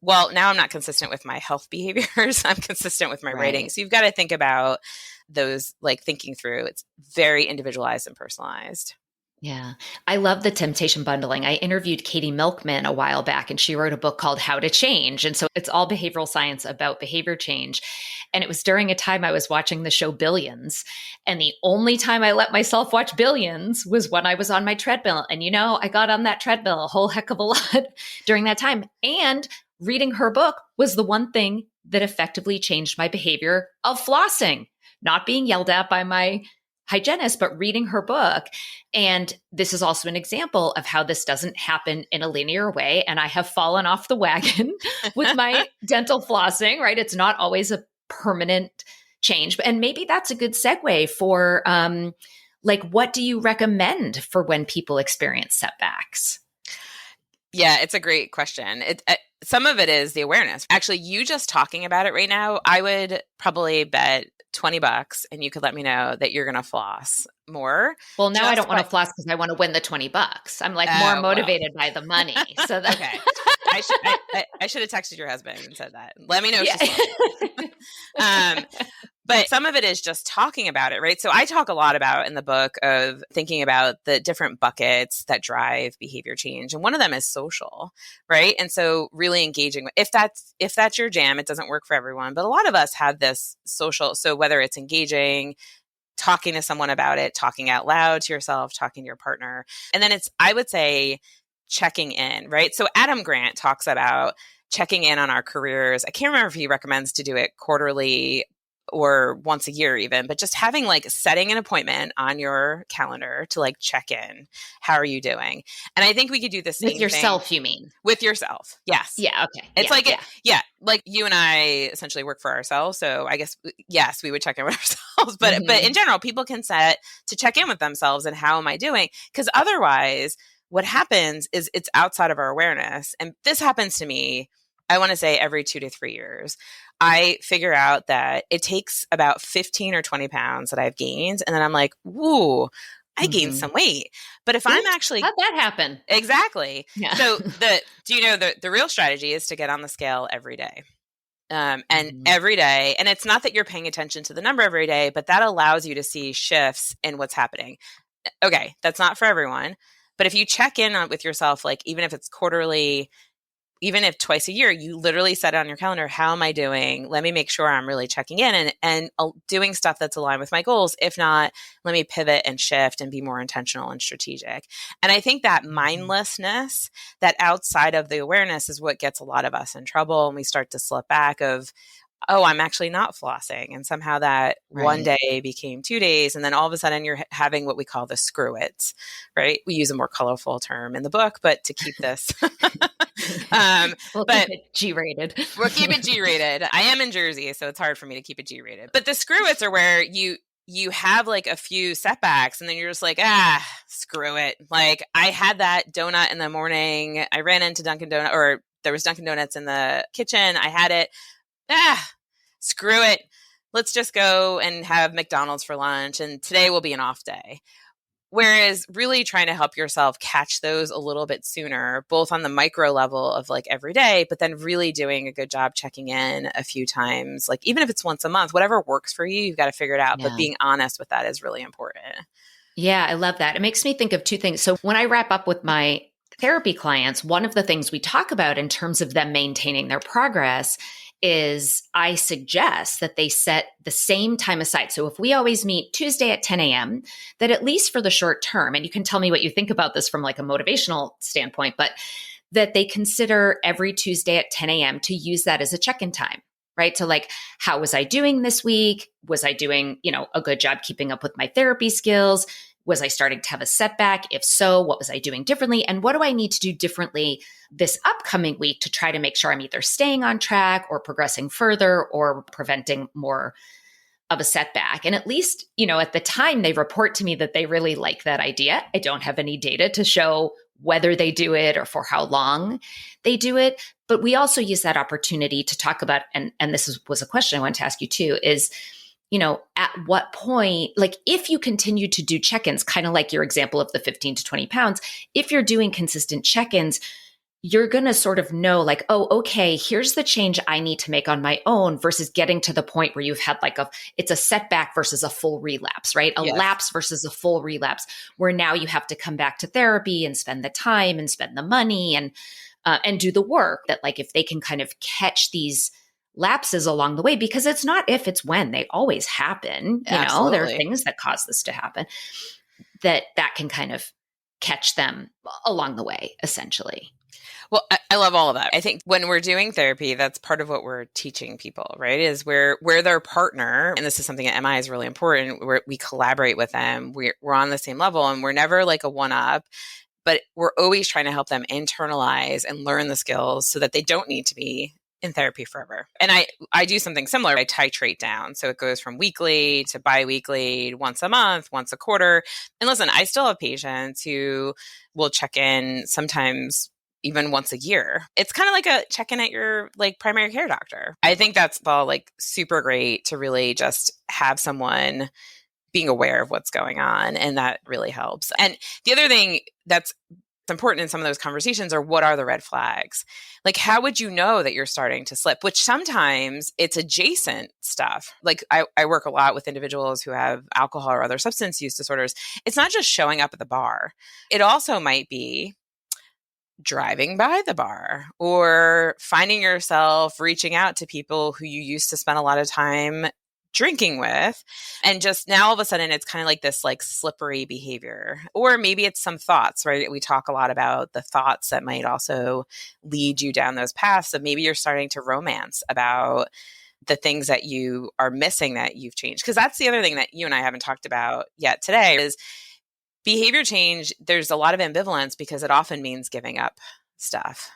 Well, now I'm not consistent with my health behaviors. I'm consistent with my writing. So you've got to think about those, like thinking through. It's very individualized and personalized. Yeah. I love the temptation bundling. I interviewed Katie Milkman a while back and she wrote a book called How to Change. And so it's all behavioral science about behavior change. And it was during a time I was watching the show Billions. And the only time I let myself watch Billions was when I was on my treadmill. And, you know, I got on that treadmill a whole heck of a lot during that time. And reading her book was the one thing that effectively changed my behavior of flossing, not being yelled at by my hygienist, but reading her book. And this is also an example of how this doesn't happen in a linear way. And I have fallen off the wagon with my dental flossing, right? It's not always a permanent change. And maybe that's a good segue for like, what do you recommend for when people experience setbacks? Yeah, it's a great question. Some of it is the awareness. Actually, you just talking about it right now, I would probably bet $20 and you could let me know that you're going to floss more. Well, now I don't want to floss because I want to win the $20. I'm like more motivated by the money. So that okay. I should have texted your husband and said that. Let me know. But some of it is just talking about it, right? So I talk a lot about in the book of thinking about the different buckets that drive behavior change. And one of them is social, right? And so really engaging, if that's your jam, it doesn't work for everyone, but a lot of us have this social. So whether it's engaging, talking to someone about it, talking out loud to yourself, talking to your partner. And then it's, I would say, checking in, right? So Adam Grant talks about checking in on our careers. I can't remember if he recommends to do it quarterly or once a year even, but just having like setting an appointment on your calendar to like check in. How are you doing? And I think we could do the same With yourself, thing you mean? with yourself. Yes. Yeah. Okay. It's yeah, like, yeah. like you and I essentially work for ourselves. So I guess, yes, we would check in with ourselves, but in general, people can set to check in with themselves and how am I doing? Because otherwise what happens is it's outside of our awareness. And this happens to me, I want to say every 2 to 3 years. I figure out that it takes about 15 or 20 pounds that I've gained. And then I'm like, woo, I gained some weight. But if I'm actually, how'd that happen? Exactly. Yeah. So do you know the real strategy is to get on the scale every day. And every day, and it's not that you're paying attention to the number every day, but that allows you to see shifts in what's happening. Okay. That's not for everyone. But if you check in with yourself, like even if it's quarterly, even if twice a year, you literally set it on your calendar, how am I doing? Let me make sure I'm really checking in and doing stuff that's aligned with my goals. If not, let me pivot and shift and be more intentional and strategic. And I think that mindlessness, that outside of the awareness is what gets a lot of us in trouble. And we start to slip back of, oh, I'm actually not flossing. And somehow that one day became 2 days. And then all of a sudden you're having what we call the screw it, right? We use a more colorful term in the book, but to keep this, We'll keep it G-rated. We'll keep it G-rated. I am in Jersey, so it's hard for me to keep it G-rated. But the screw it's are where you have like a few setbacks and then you're just like, screw it. Like I had that donut in the morning. I ran into Dunkin' Donuts, or there was Dunkin' Donuts in the kitchen. I had it. Screw it. Let's just go and have McDonald's for lunch. And today will be an off day. Whereas really trying to help yourself catch those a little bit sooner, both on the micro level of like every day, but then really doing a good job checking in a few times, like even if it's once a month, whatever works for you, you've got to figure it out. Yeah. But being honest with that is really important. Yeah, I love that. It makes me think of two things. So when I wrap up with my therapy clients, one of the things we talk about in terms of them maintaining their progress is I suggest that they set the same time aside. So if we always meet Tuesday at 10 a.m., that at least for the short term, and you can tell me what you think about this from like a motivational standpoint, but that they consider every Tuesday at 10 a.m. to use that as a check-in time, right? So like, how was I doing this week? Was I doing, a good job keeping up with my therapy skills? Was I starting to have a setback? If so, what was I doing differently? And what do I need to do differently this upcoming week to try to make sure I'm either staying on track or progressing further or preventing more of a setback? And at least, at the time they report to me that they really like that idea. I don't have any data to show whether they do it or for how long they do it. But we also use that opportunity to talk about, and this was a question I wanted to ask you too, is at what point, like if you continue to do check-ins, kind of like your example of the 15 to 20 pounds, if you're doing consistent check-ins, you're going to sort of know like, oh, okay, here's the change I need to make on my own versus getting to the point where you've had like it's a setback versus a full relapse, right? A lapse versus a full relapse, where now you have to come back to therapy and spend the time and spend the money and do the work. That like if they can kind of catch these lapses along the way, because it's not if, it's when. They always happen. Absolutely. There are things that cause this to happen that can kind of catch them along the way, essentially. Well, I love all of that. I think when we're doing therapy, that's part of what we're teaching people, right? Is we're their partner. And this is something at MI is really important. We collaborate with them. We're on the same level and we're never like a one-up, but we're always trying to help them internalize and learn the skills so that they don't need to be in therapy forever. And I do something similar. I titrate down. So it goes from weekly to biweekly, once a month, once a quarter. And listen, I still have patients who will check in sometimes even once a year. It's kind of like a check-in at your like primary care doctor. I think that's all like super great to really just have someone being aware of what's going on. And that really helps. And the other thing that's important in some of those conversations are what are the red flags? Like, how would you know that you're starting to slip? Which sometimes it's adjacent stuff. Like I work a lot with individuals who have alcohol or other substance use disorders. It's not just showing up at the bar. It also might be driving by the bar or finding yourself reaching out to people who you used to spend a lot of time drinking with. And just now all of a sudden it's kind of like this like slippery behavior, or maybe it's some thoughts, right? We talk a lot about the thoughts that might also lead you down those paths. So maybe you're starting to romance about the things that you are missing that you've changed. Because that's the other thing that you and I haven't talked about yet today is behavior change. There's a lot of ambivalence because it often means giving up stuff.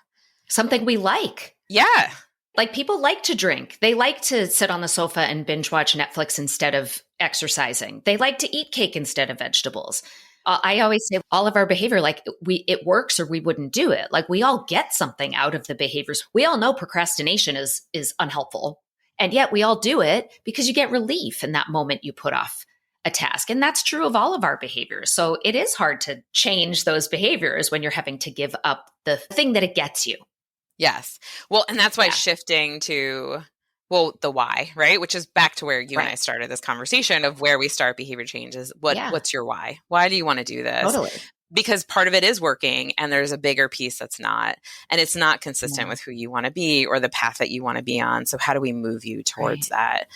Something we like. Yeah. Like people like to drink. They like to sit on the sofa and binge watch Netflix instead of exercising. They like to eat cake instead of vegetables. I always say all of our behavior, like it works or we wouldn't do it. Like we all get something out of the behaviors. We all know procrastination is unhelpful. And yet we all do it because you get relief in that moment you put off a task. And that's true of all of our behaviors. So it is hard to change those behaviors when you're having to give up the thing that it gets you. Yes. Well, and that's why shifting to, the why, right? Which is back to where you and I started this conversation of where we start behavior changes. What's your why? Why do you want to do this? Totally. Because part of it is working and there's a bigger piece that's not, and it's not consistent with who you want to be or the path that you want to be on. So how do we move you towards that?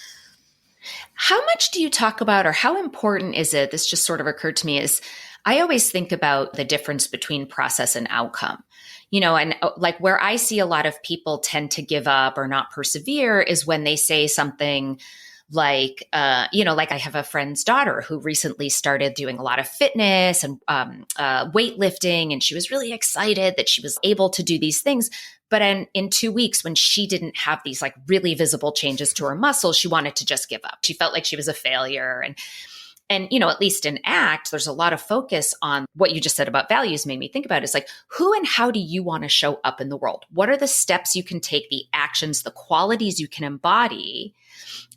How much do you talk about, or how important is it? This just sort of occurred to me is I always think about the difference between process and outcome. And like where I see a lot of people tend to give up or not persevere is when they say something like, like I have a friend's daughter who recently started doing a lot of fitness and weightlifting, and she was really excited that she was able to do these things. But in 2 weeks, when she didn't have these like really visible changes to her muscles, she wanted to just give up. She felt like she was a failure. And at least in ACT, there's a lot of focus on what you just said about values made me think about is like, who and how do you want to show up in the world? What are the steps you can take, the actions, the qualities you can embody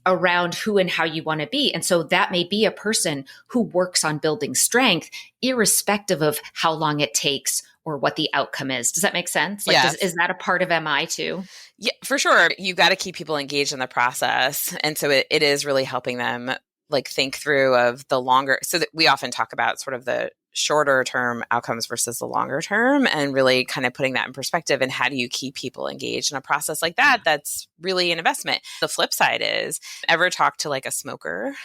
around who and how you want to be? And so that may be a person who works on building strength, irrespective of how long it takes or what the outcome is. Does that make sense? Like, Yes. Is that a part of MI too? Yeah, for sure. You've got to keep people engaged in the process. And so it is really helping them like think through of the longer, so that we often talk about sort of the shorter term outcomes versus the longer term, and really kind of putting that in perspective. And how do you keep people engaged in a process like that? That's really an investment. The flip side is, ever talk to like a smoker?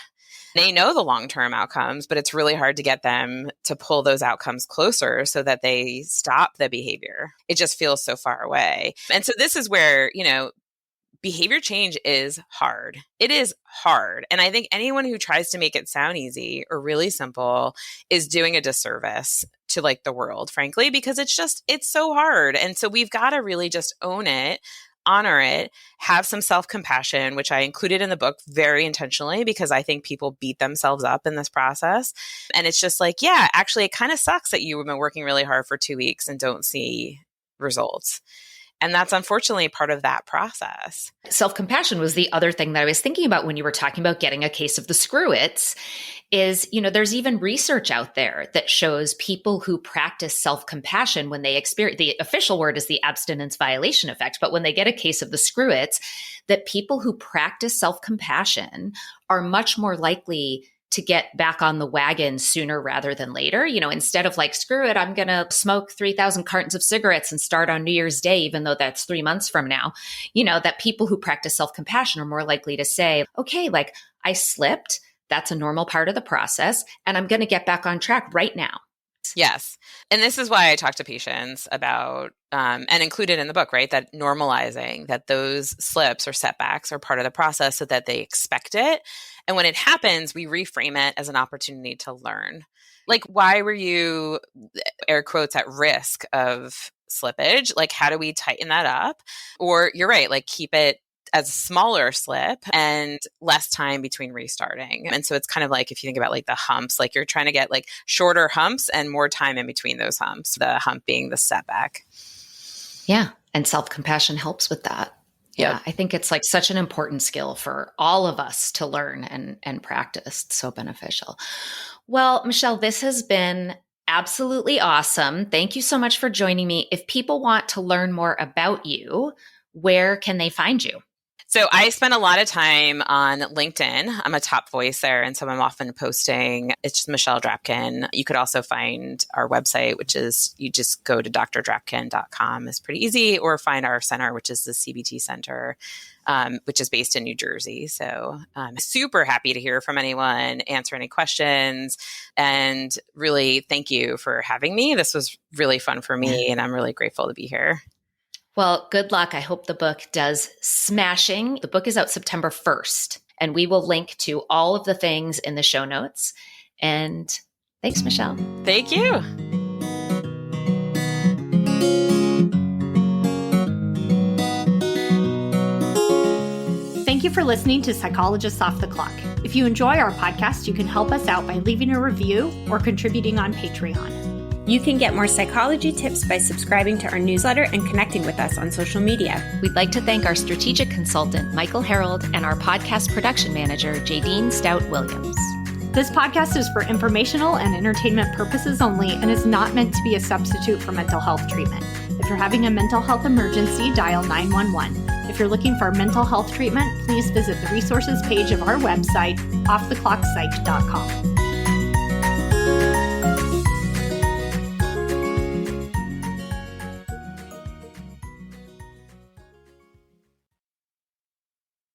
They know the long-term outcomes, but it's really hard to get them to pull those outcomes closer so that they stop the behavior. It just feels so far away. And so this is where, behavior change is hard. It is hard. And I think anyone who tries to make it sound easy or really simple is doing a disservice to like the world, frankly, because it's so hard. And so we've got to really just own it, honor it, have some self-compassion, which I included in the book very intentionally because I think people beat themselves up in this process. And it's just like, yeah, actually, it kind of sucks that you've been working really hard for 2 weeks and don't see results. And that's unfortunately part of that process. Self-compassion was the other thing that I was thinking about when you were talking about getting a case of the screw-its is, there's even research out there that shows people who practice self-compassion when they experience, the official word is the abstinence violation effect, but when they get a case of the screw-its, that people who practice self-compassion are much more likely to get back on the wagon sooner rather than later. Instead of like, screw it, I'm going to smoke 3,000 cartons of cigarettes and start on New Year's Day, even though that's 3 months from now, that people who practice self-compassion are more likely to say, okay, like I slipped. That's a normal part of the process. And I'm going to get back on track right now. Yes. And this is why I talk to patients about, and include it in the book, right? That normalizing that those slips or setbacks are part of the process so that they expect it. And when it happens, we reframe it as an opportunity to learn. Like, why were you, air quotes, at risk of slippage? Like, how do we tighten that up? Or you're right, like keep it as a smaller slip and less time between restarting. And so it's kind of like, if you think about like the humps, like you're trying to get like shorter humps and more time in between those humps, the hump being the setback. Yeah. And self-compassion helps with that. Yeah. I think it's like such an important skill for all of us to learn and practice. It's so beneficial. Well, Michelle, this has been absolutely awesome. Thank you so much for joining me. If people want to learn more about you, where can they find you? So I spend a lot of time on LinkedIn. I'm a top voice there, and so I'm often posting. It's just Michelle Drapkin. You could also find our website, which is, you just go to drdrapkin.com. It's pretty easy, or find our center, which is the CBT Center, which is based in New Jersey. So I'm super happy to hear from anyone, answer any questions, and really thank you for having me. This was really fun for me, and I'm really grateful to be here. Well, good luck. I hope the book does smashing. The book is out September 1st, and we will link to all of the things in the show notes. And thanks, Michelle. Thank you. Thank you for listening to Psychologists Off the Clock. If you enjoy our podcast, you can help us out by leaving a review or contributing on Patreon. You can get more psychology tips by subscribing to our newsletter and connecting with us on social media. We'd like to thank our strategic consultant, Michael Harold, and our podcast production manager, Jadine Stout-Williams. This podcast is for informational and entertainment purposes only and is not meant to be a substitute for mental health treatment. If you're having a mental health emergency, dial 911. If you're looking for mental health treatment, please visit the resources page of our website, offtheclockpsych.com.